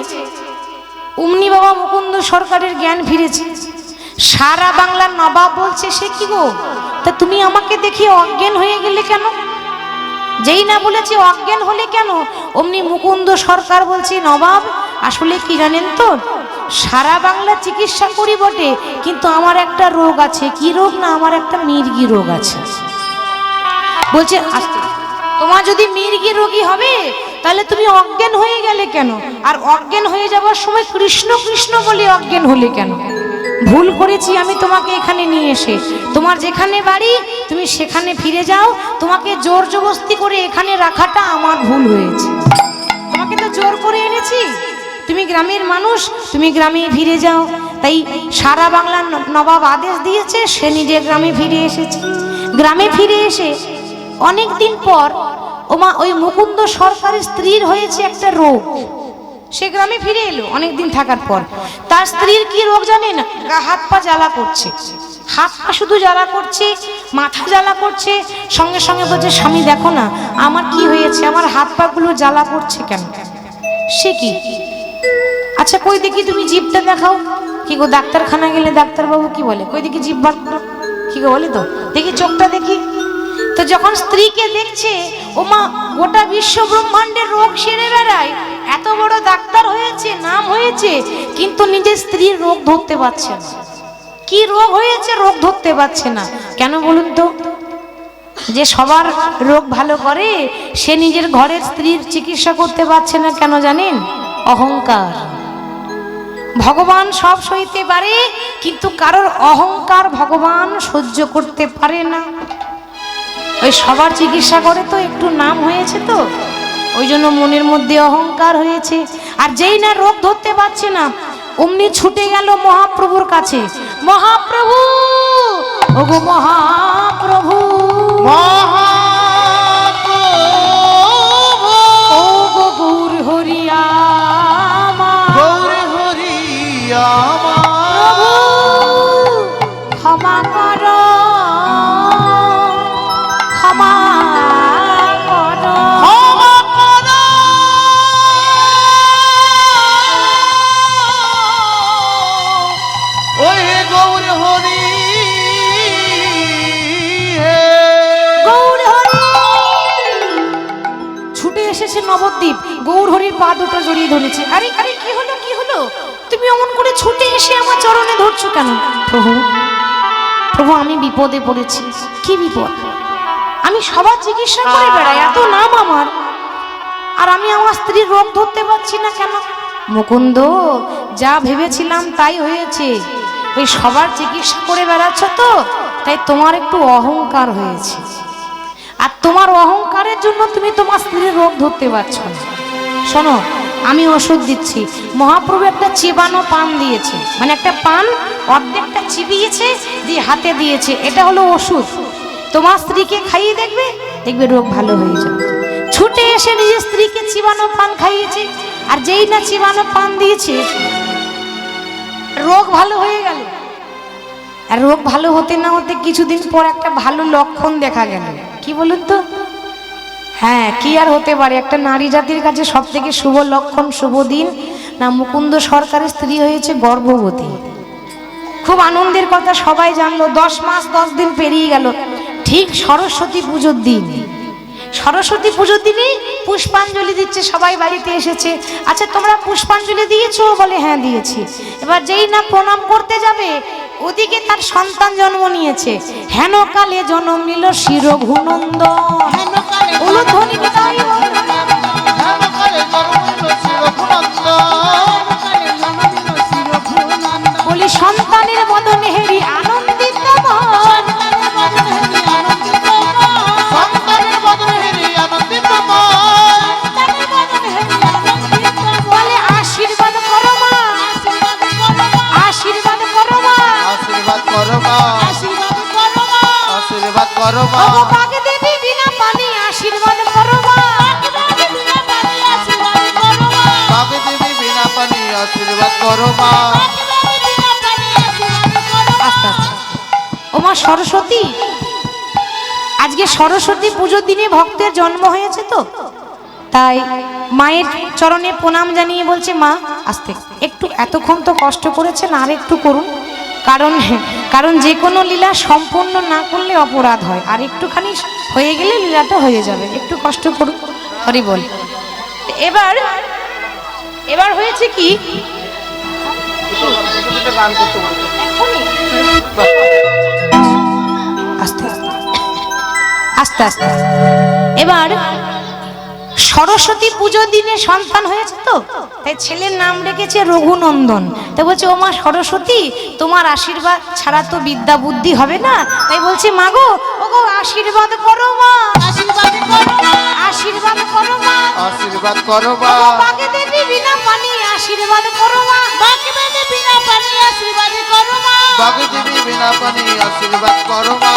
অমনি বাবা মুকুন্দ সরকারের জ্ঞান ফিরেছে। সারা বাংলার নবাব বলছে, সে কি গো, তা তুমি আমাকে দেখে অজ্ঞান হয়ে গেলে কেন? যেই না বলেছে অজ্ঞান হলে কেন, অমনি মুকুন্দ সরকার বলছে, নবাব আসলে কি জানেন তো, সারা বাংলা চিকিৎসা করি বটে, কিন্তু আমার একটা রোগ আছে। কি রোগ না, আমার একটা মির্গি রোগ আছে। বলছে, তোমার যদি মির্গি রোগী হবে তাহলে তুমি অজ্ঞান হয়ে গেলে কেন? আর অজ্ঞান হয়ে যাওয়ার সময় কৃষ্ণ কৃষ্ণ বলে অজ্ঞান হলে কেন? ভুল করেছি আমি তোমাকে এখানে নিয়ে এসে। তোমার যেখানে বাড়ি তুমি সেখানে ফিরে যাও। তোমাকে জোর জবরদস্তি করে এখানে রাখাটা আমার ভুল হয়েছে। তোমাকে তো জোর করে এনেছি, তুমি গ্রামের মানুষ, তুমি গ্রামে ফিরে যাও। তাই সারা বাংলার নবাব আদেশ দিয়েছে, সে নিজে গ্রামে ফিরে এসেছে। গ্রামে ফিরে এসে অনেক দিন পর ওই মুকুন্দ সরকারের স্ত্রীর হয়েছে একটা রোগ। সে গ্রামে ফিরে এলো অনেক দিন থাকার পর। তার স্ত্রীর কি রোগ জানেন? গা হাত পা জ্বালা করছে, হাত পা শুধু জ্বালা করছে, মাথা জ্বালা করছে। সঙ্গে সঙ্গে বলছে, স্বামী দেখো না আমার কি হয়েছে, আমার হাত পা গুলো জ্বালা করছে কেন? সে কি? আচ্ছা কই দেখি তুমি জিভটা দেখাও। কি গো, ডাক্তারখানা গেলে ডাক্তারবাবু কি বলে, কই দেখি জিভ বার করো। কি গো বলে তো, দেখি চোখটা দেখি। তো যখন স্ত্রীকে দেখছে, ও মা গোটা বিশ্ব ব্রহ্মাণ্ডের রোগ সেরে বেড়ায়, এত বড় ডাক্তার হয়েছে, নাম হয়েছে, কিন্তু নিজের স্ত্রীর রোগ ধরতে পারছে না। কি রোগ হয়েছে রোগ ধরতে পারছে না কেন বলুন তো? যে সবার রোগ ভালো করে সে নিজের ঘরের স্ত্রীর চিকিৎসা করতে পারছে না কেন জানেন? অহংকার। ভগবান সব সইতে পারে, কিন্তু কারোর অহংকার ভগবান সহ্য করতে পারে না। ওই সবার চিকিৎসা করে তো একটু নাম হয়েছে, তো ওই জন্য মনের মধ্যে অহংকার হয়েছে। আর যেই না রোগ ধরতে পারছে না, অমনি ছুটে গেল মহাপ্রভুর কাছে। মহাপ্রভু, ওগো মহাপ্রভু, ওগো গৌর হরিয়া, গৌর হরিয়া প্রভু ক্ষমা কর, ক্ষমা কর। ওই গৌর হরি হে, গৌর হরি। ছুটে এসেছে নবদ্বীপ, গৌর হরির পা দুটো জড়িয়ে ধরেছে। আরে আরে কি হলো, কি হলো? তুমি অমন করে ছুটে এসে আমার চরণে ধরছো কেন? প্রভু, প্রভু আমি বিপদে পড়েছি। কি বিপদ? আমি সবার চিকিৎসা করে বেড়াই, এত নাম আমার, আর আমি আমার স্ত্রীর রোগ ধরতে পারছি না কেন? মুকুন্দ, যা ভেবেছিলাম তাই হয়েছে। ওই সবার চিকিৎসা করে বেড়াচ্ছ তো, তাই তোমার একটু অহংকার হয়েছে। আর তোমার অহংকারের জন্য তুমি তোমার স্ত্রীর রোগ ধরতে পারছো না। শোনো, আমি ওষুধ দিচ্ছি। মহাপ্রভু একটা চিবানো পান দিয়েছে, মানে একটা পান অর্ধেকটা চিবিয়েছে দিয়ে হাতে দিয়েছে। এটা হলো ওষুধ। তোমার স্ত্রীকে খাইয়ে দেখবে, দেখবে রোগ ভালো হয়ে যাবে। ছুটে এসে নিজের স্ত্রীকে চিবানো পান খাইয়েছে, আর যেই না চিবানো পান দিয়েছে রোগ ভালো হয়ে গেল। আর রোগ ভালো হতে না হতে কিছুদিন পর একটা ভালো লক্ষণ দেখা গেল। কি বলুন তো? হ্যাঁ, কি আর হতে পারে? একটা নারী জাতির কাছে সব থেকে শুভ লক্ষণ, শুভ দিন না, মুকুন্দ সরকারের স্ত্রী হয়েছে গর্ভবতী। খুব আনন্দের কথা, সবাই জানলো। 10 মাস 10 দিন পেরিয়ে গেল। ঠিক সরস্বতী পুজোর দিন, সরস্বতী পুজোর দিনেই পুষ্পাঞ্জলি দিচ্ছে, সবাই বাড়িতে এসেছে। আচ্ছা তোমরা পুষ্পাঞ্জলি দিয়েছো? বলে হ্যাঁ দিয়েছি। এবার যেই না প্রণাম করতে যাবে, ওদিকে তার সন্তান জন্ম নিয়েছে। হেন কালে জন্ম নিল শিরঘুনন্দ, উলুধ্বনি কোথায়? বলি সন্তানের বদনে হেরি আনন্দিত মন, বলে আশীর্বাদ করো মা, আশীর্বাদ করো মা, আশীর্বাদ করো মা, আশীর্বাদ করো মা, আশীর্বাদ করো মা ওগো বাগে দেবী বিনা পানি আশীর্বাদ করো মা। বাগে দেবী বিনা পানি আশীর্বাদ করো মা আস্তে আস্তে। ও মা সরস্বতী, আজকে সরস্বতী পুজোর দিনে ভক্তের জন্ম হয়েছে তো, তাই মায়ের চরণে প্রণাম জানিয়ে বলছে মা আস্তে একটু, এতক্ষণ তো কষ্ট করেছেন আর একটু করুন, কারণ কারণ যে কোনো লীলা সম্পূর্ণ না করলে অপরাধ হয়, আর একটুখানি হয়ে গেলে লীলাটা হয়ে যাবে, একটু কষ্ট করুন। হরি বল। এবার এবার হয়েছে কি, আস্তে আস্তে আস্তে। এবার সরস্বতী পুজোর দিনে সন্তান হয়েছে তো, তাই ছেলের নাম রেখেছে রঘুনন্দন। তাই বলছে ও মা সরস্বতী, তোমার আশীর্বাদ ছাড়া তো বিদ্যা বুদ্ধি হবে না, তাই বলছে মা গো ওগো আশীর্বাদ করো মা, আশীর্বাদ করো মা, আশীর্বাদ করো মা, আশীর্বাদ করো মা বাগে দেবী বিনা পানি আশীর্বাদ করো মা, বাগে দেবী বিনা পানি আশীর্বাদ করো মা, বাগে দেবী বিনা পানি আশীর্বাদ করো মা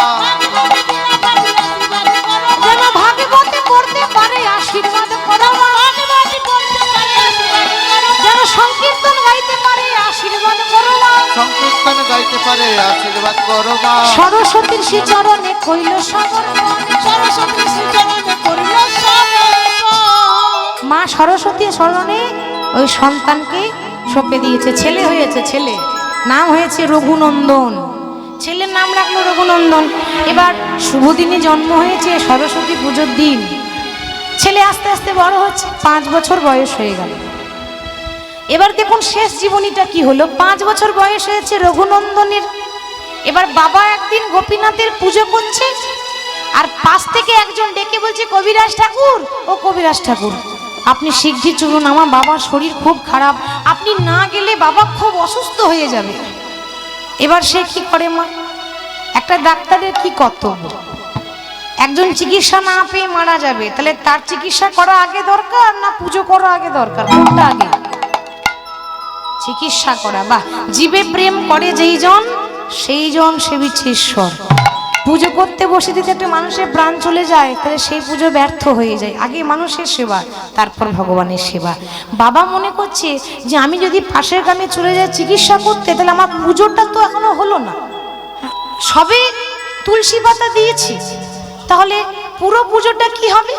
যেন ভাগবতে পড়তে পারে আশীর্বাদ করো মা, যেন সংকীর্তন গাইতে পারে আশীর্বাদ করো মা, সংকীর্তন গাইতে পারে আশীর্বাদ করো মা সরস্বতীর শ্রী চরণে কইল সমর্পণ, সরস্বতীর শ্রী চরণে কইল সমর্পণ। মা সরস্বতীর চরণে ওই সন্তানকে সঁপে দিয়েছে, ছেলে হয়েছে, ছেলে নাম হয়েছে রঘুনন্দন, ছেলের নাম রাখলো রঘুনন্দন। এবার শুভ দিনে জন্ম হয়েছে সরস্বতী পুজোর দিন, ছেলে আস্তে আস্তে বড় হচ্ছে, 5 বছর বয়স হয়ে গেল। এবার দেখুন শেষ জীবনীটা কি হলো, 5 বছর বয়স হয়েছে রঘুনন্দনের। এবার বাবা একদিন গোপীনাথের পুজো করছে, আর পাশ থেকে একজন ডেকে বলছে কবিরাজ ঠাকুর, ও কবিরাজ ঠাকুর আপনি শিগগির চলুন, আমার বাবার শরীর খুব খারাপ, আপনি না গেলে বাবা খুব অসুস্থ হয়ে যাবে। এবার সে কি করে মা, একটা ডাক্তারের কি কর্তব্য, একজন চিকিৎসা না পেয়ে মারা যাবে, তাহলে তার চিকিৎসা করা আগে দরকার না পুজো করা আগে দরকার, কোনটা আগে? চিকিৎসা করা। বাহ, জীবে প্রেম করে যেই জন সেই জন সেবিছে ঈশ্বর। পুজো করতে বসে যদি একটা মানুষের প্রাণ চলে যায়, তাহলে সেই পুজো ব্যর্থ হয়ে যায়। আগে মানুষের সেবা, তারপর ভগবানের সেবা। বাবা মনে করছে যে আমি যদি পাশের গ্রামে চলে যাই চিকিৎসা করতে, তাহলে আমার পুজোটা তো এখনো হলো না, সবে তুলসী পাতা দিয়েছি, তাহলে পুরো পুজোটা কি হবে?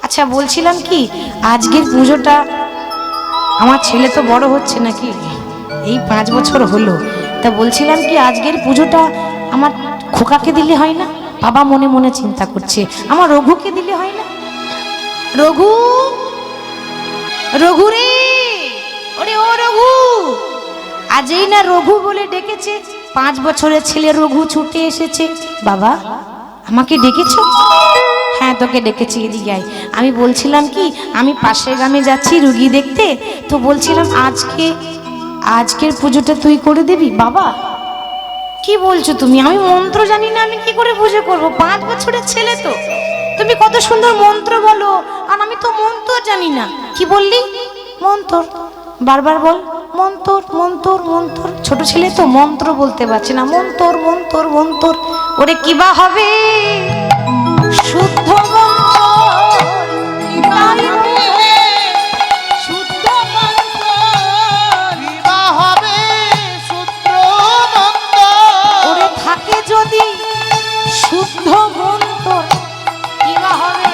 আচ্ছা বলছিলাম কি, আজকের পুজোটা আমার ছেলে তো বড় হচ্ছে নাকি, এই 5 বছর হলো, তা বলছিলাম কি আজকের পুজোটা আমার খোকাকে দিলে হয় না? বাবা মনে মনে চিন্তা করছে, আমার রঘুকে দিলে হয় না? রঘু, রঘু রে, ওরে ও রঘু, আজই না রঘু বলে ডেকেছে, 5 বছরের ছেলে রঘু ছুটে এসেছে। বাবা আমাকে ডেকেছো? হ্যাঁ তোকে ডেকেছি, এদিকে আয়। আমি বলছিলাম কি, আমি পাশের গ্রামে যাচ্ছি রুগী দেখতে, তো বলছিলাম আজকের পুজোটা তুই করে দিবি। বাবা কি বলছো তুমি, আমি মন্ত্র জানি না, আমি কি করে পুজো করবো? 5 বছরের ছেলে তো, তুমি কত সুন্দর মন্ত্র বলো, আর আমি তো মন্ত্র জানি না। কি বললি? মন্ত্র, বারবার বল, মন্ত্র মন্ত্র মন্ত্র। ছোট ছেলে তো মন্ত্র বলতে পারছে না, মন্ত্র মন্ত্র মন্ত্র। ওরে কিবা হবে শুদ্ধ যদি শুদ্ধ মন্ত্র, কিবা হবে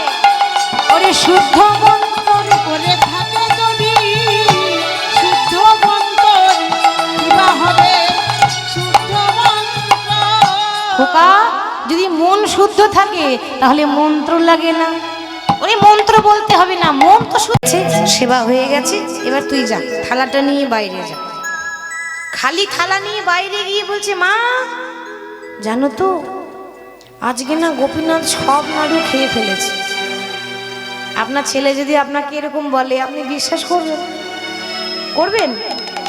ওরে শুদ্ধ মন্ত্র, করে থাকে যদি শুদ্ধ মন্ত্র, কিবা হবে শুদ্ধ মন্ত্র। খোকা যদি মন শুদ্ধ থাকে তাহলে মন্ত্র লাগে না, ওরে মন্ত্র বলতে হবে না, মন তো শুদ্ধ। সেবা হয়ে গেছে, এবার তুই যা, থালাটা নিয়ে বাইরে যা। খালি থালা নিয়ে বাইরে গিয়ে বলছে মা জানো তো আজকে না গোপীনাথ সব নাড়ু খেয়ে ফেলেছে। আপনার ছেলে যদি আপনাকে এরকম বলে, আপনি বিশ্বাস করবেন? করবেন?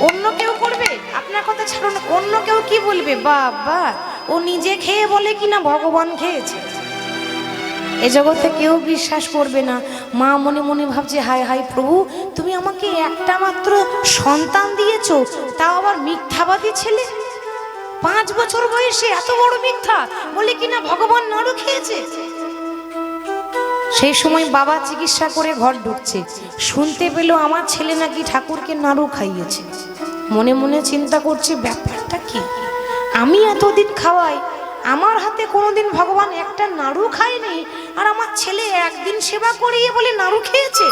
অন্য কেউ করবে? আপনার কথা ছাড়ুন, অন্য কেউ কি বলবে? বাবা ও নিজে খেয়ে বলে কিনা ভগবান খেয়েছে। এ জগতে কেউ বিশ্বাস করবে না। মা মনে মনে ভাবছে, হায় হায় প্রভু, তুমি আমাকে একটা মাত্র সন্তান দিয়েছো, তাও আবার মিথ্যাবাদী ছেলে। 5 বছর বয়সে এত বড় মিথ্যা বলে কিনা ভগবান নাড়ু খেয়েছে। সেই সময় বাবা চিকিৎসা করে ঘর ঢুকছে, শুনতে পেল আমার ছেলে নাকি ঠাকুরকে নাড়ু খাইয়েছে। মনে মনে চিন্তা করছে ব্যাপারটা কি, আমি এতদিন খাওয়াই, আমার হাতে কোনোদিন ভগবান একটা নাড়ু খায়নি, আর আমার ছেলে একদিন সেবা করিয়ে বলে নাড়ু খেয়েছে।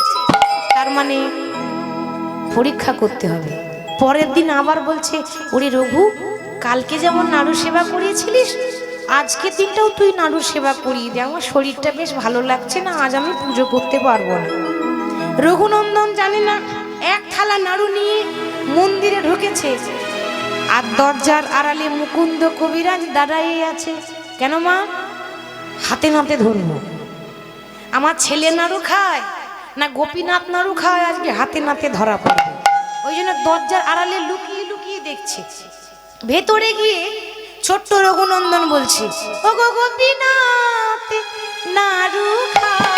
তার মানে পরীক্ষা করতে হবে। পরের দিন আবার বলছে, ওরে রঘু, কালকে যেমন নাড়ু সেবা করিয়েছিলিস, আজকের দিনটাও তুই নাড়ু সেবা করিয়ে দে, আমার শরীরটা বেশ ভালো লাগছে না, আজ আমি পুজো করতে পারবো না। রঘুনন্দন জানে না, এক থালা নাড়ু নিয়ে মন্দিরে ঢুকেছে, আর দরজার আড়ালে মুকুন্দ কবিরাজ দাঁড়াই আছে। কেন মা? হাতে নাতে ধরবো, আমার ছেলে নাড়ু খায় না গোপীনাথ নাড়ু খায়, আজকে হাতে নাতে ধরা পড়বে। ওই জন্য দরজার আড়ালে লুকিয়ে লুকিয়ে দেখছে। ভেতরে গিয়ে ছোট্ট রঘুনন্দন বলছে, ও গো গোপীনাথ নাড়ু খায়।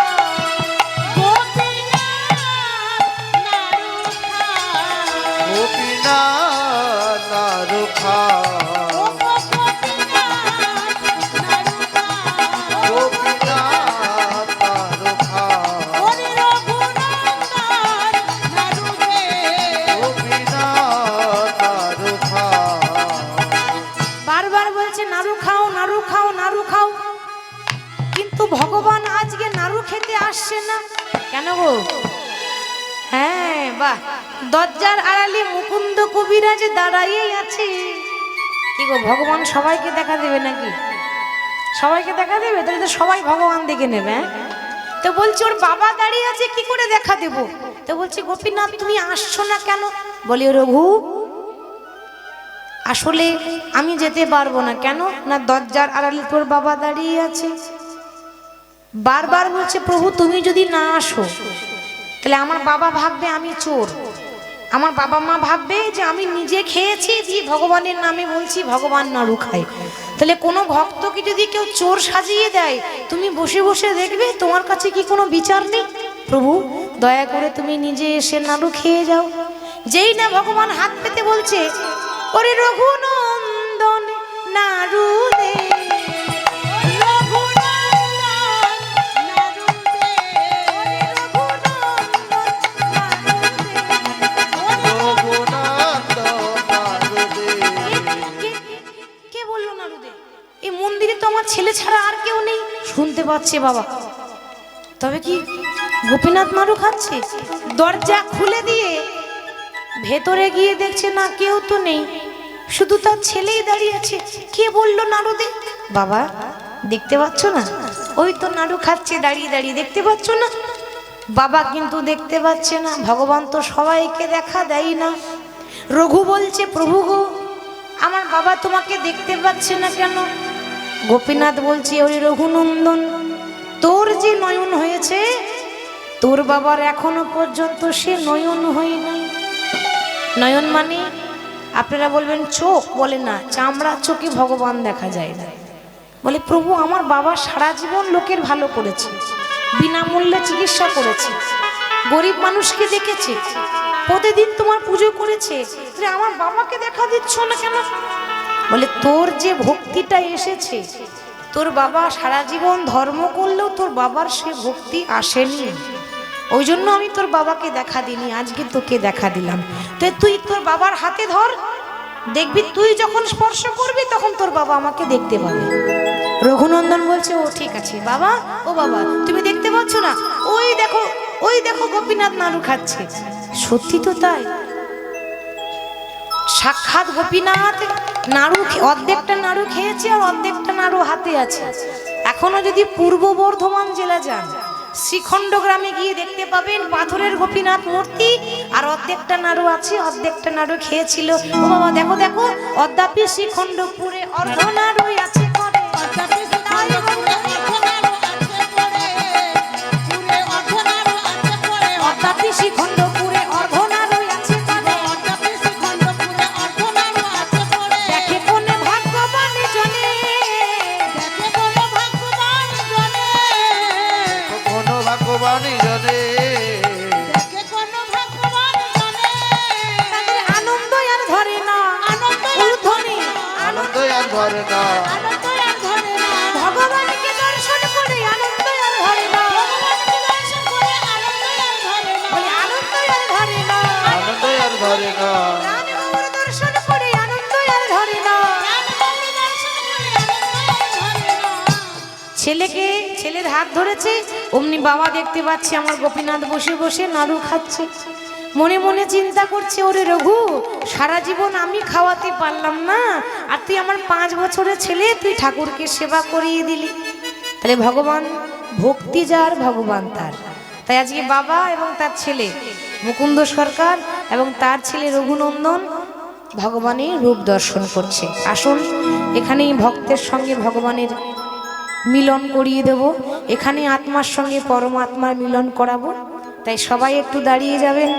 গোপীনাথ নাড়ু খায়, গোপীনাথ নাড়ু খায়, গোপীনাথ নাড়ু খায়। বারবার বলছে নাড়ু খাও, নাড়ু খাও, নাড়ু খাও, কিন্তু ভগবান আজকে নাড়ু খেতে আসছে না। কেন গো? হ্যাঁ, বাহ, দরজার আড়ালে মুকুন্দ কবিরাজ দাঁড়াইয়েই আছে। কি গো, ভগবান সবাইকে দেখা দেবে নাকি? সবাইকে দেখা দেবে? তাহলে তো সবাই ভগবান দেখে নেবে। তো বলছে ওর বাবা দাঁড়িয়ে আছে, কি করে দেখা দেব? তো বলছে গোপীনাথ তুমি আসছো না কেন? বলি রঘু, আসলে আমি যেতে পারবো না। কেন না? দরজার আড়ালে তোর বাবা দাঁড়িয়ে আছে। বারবার বলছে প্রভু তুমি যদি না আসো তাহলে আমার বাবা ভাববে আমি চোর, আমার বাবা মা ভাববে যে আমি নিজে খেয়েছি, দিয়ে ভগবানের নামে বলছি ভগবান নাড়ু খায়। তাহলে কোনো ভক্তকে যদি কেউ চোর সাজিয়ে দেয়, তুমি বসে বসে দেখবে, তোমার কাছে কি কোনো বিচার নেই? প্রভু দয়া করে তুমি নিজে এসে নাড়ু খেয়ে যাও। যেই না ভগবান হাত পেতে বলছে, ওরে রঘুনন্দন নাড়ু দে। ছেলে ছাড়া আর কেউ নেই, শুনতে পাচ্ছে বাবা। তবে কি গোপীনাথ নাড়ু খাচ্ছে? দরজা খুলে দিয়ে ভেতরে গিয়ে দেখছে না, কেউ তো নেই, শুধু তার ছেলেই দাঁড়িয়ে আছে। কে বললো নাড়ু দে? বাবা দেখতে পাচ্ছ না, ওই তো নাড়ু খাচ্ছে দাঁড়িয়ে দাঁড়িয়ে, দেখতে পাচ্ছ না? বাবা কিন্তু দেখতে পাচ্ছে না, ভগবান তো সবাইকে দেখা দেয় না। রঘু বলছে প্রভু গো, আমার বাবা তোমাকে দেখতে পাচ্ছে না কেন? গোপীনাথ বলছে ওই রঘুনন্দন, তোর যে নয়ন হয়েছে, তোর বাবার এখনো পর্যন্ত সে নয়ন হয় নাই। নয়ন মানে আপনারা বলবেন চোখ, বলে না, চামড়া চোখে ভগবান দেখা যায় না। বলে প্রভু আমার বাবা সারা জীবন লোকের ভালো করেছে, বিনামূল্যে চিকিৎসা করেছে, গরিব মানুষকে দেখেছে, প্রতিদিন তোমার পুজো করেছে, আমার বাবাকে দেখা দিচ্ছ না কেন? বলে তোর যে ভক্তিটা এসেছে, তোর বাবা সারা জীবন ধর্ম করলেও তোর বাবার সে ভক্তি আসেনি, ওই জন্য আমি তোর বাবাকে দেখা দিইনি, আজকে তোকে দেখা দিলাম। তো তুই তোর বাবার হাতে ধর, দেখবি তুই যখন স্পর্শ করবি তখন তোর বাবা আমাকে দেখতে পাবে। রঘুনন্দন বলছে ও ঠিক আছে বাবা। ও বাবা তুমি দেখতে পাচ্ছ না? ওই দেখো, ওই দেখো গোপীনাথ নাড়ু খাচ্ছে। সত্যি তো তাই, সাক্ষাৎ গোপীনাথ নাড়ু, অর্ধেকটা নাড়ু খেয়েছে আর অর্ধেকটা নাড়ু হাতে আছে। এখনো যদি পূর্ব বর্ধমান জেলা যান, শ্রীখণ্ড গ্রামে গিয়ে দেখতে পাবেন পাথরের গোপীনাথ মূর্তি, আর অর্ধেকটা নাড়ু আছে, অর্ধেকটা নাড়ু খেয়েছিল। ও বাবা দেখো দেখো, অদ্যাপি শ্রীখণ্ডপুরে অর্ধ নাড়ু আছে করে, অদ্যাপি শ্রীখণ্ডপুরে অর্ধ নাড়ু আছে করে। দেখে কোনে ভাগ্যবান জনে, কোনো ভাগ্যবানই জনে, তাদের আনন্দ আর ধরে না, ঊর্ধ্বনি আনন্দ ধরে না আনন্দ আর ধরে না ভগবানকে দর্শন করে আনন্দ আর ধরে না, ভগবানকে দর্শন করে আনন্দ আর ধরে না বলে আনন্দ আর ধরে না, আনন্দ আর ধরে না প্রাণ গৌর দর্শন করে আনন্দ আর ধরে না। প্রাণ গৌর দর্শন করে আনন্দ আর ধরে না ছেলের হাত ধরেছে, অমনি বাবা দেখতে পাচ্ছে আমার গোপীনাথ বসে বসে নাড়ু খাচ্ছে। মনে মনে চিন্তা করছে, ওরে রঘু, সারা জীবন আমি খাওয়াতে পারলাম না, আর তুই আমার 5 বছরের ছেলে, তুই ঠাকুরকে সেবা করিয়ে দিলি। তাহলে ভগবান ভক্তি যার, ভগবান তার। তাই আজকে বাবা এবং তার ছেলে মুকুন্দ সরকার এবং তার ছেলে রঘুনন্দন ভগবানের রূপ দর্শন করছে। আসুন এখানেই ভক্তের সঙ্গে ভগবানের মিলন করিয়ে দেব, এখানে আত্মার সঙ্গে পরমাত্মার মিলন করাবো। তাই সবাই একটু দাঁড়িয়ে যাবেন।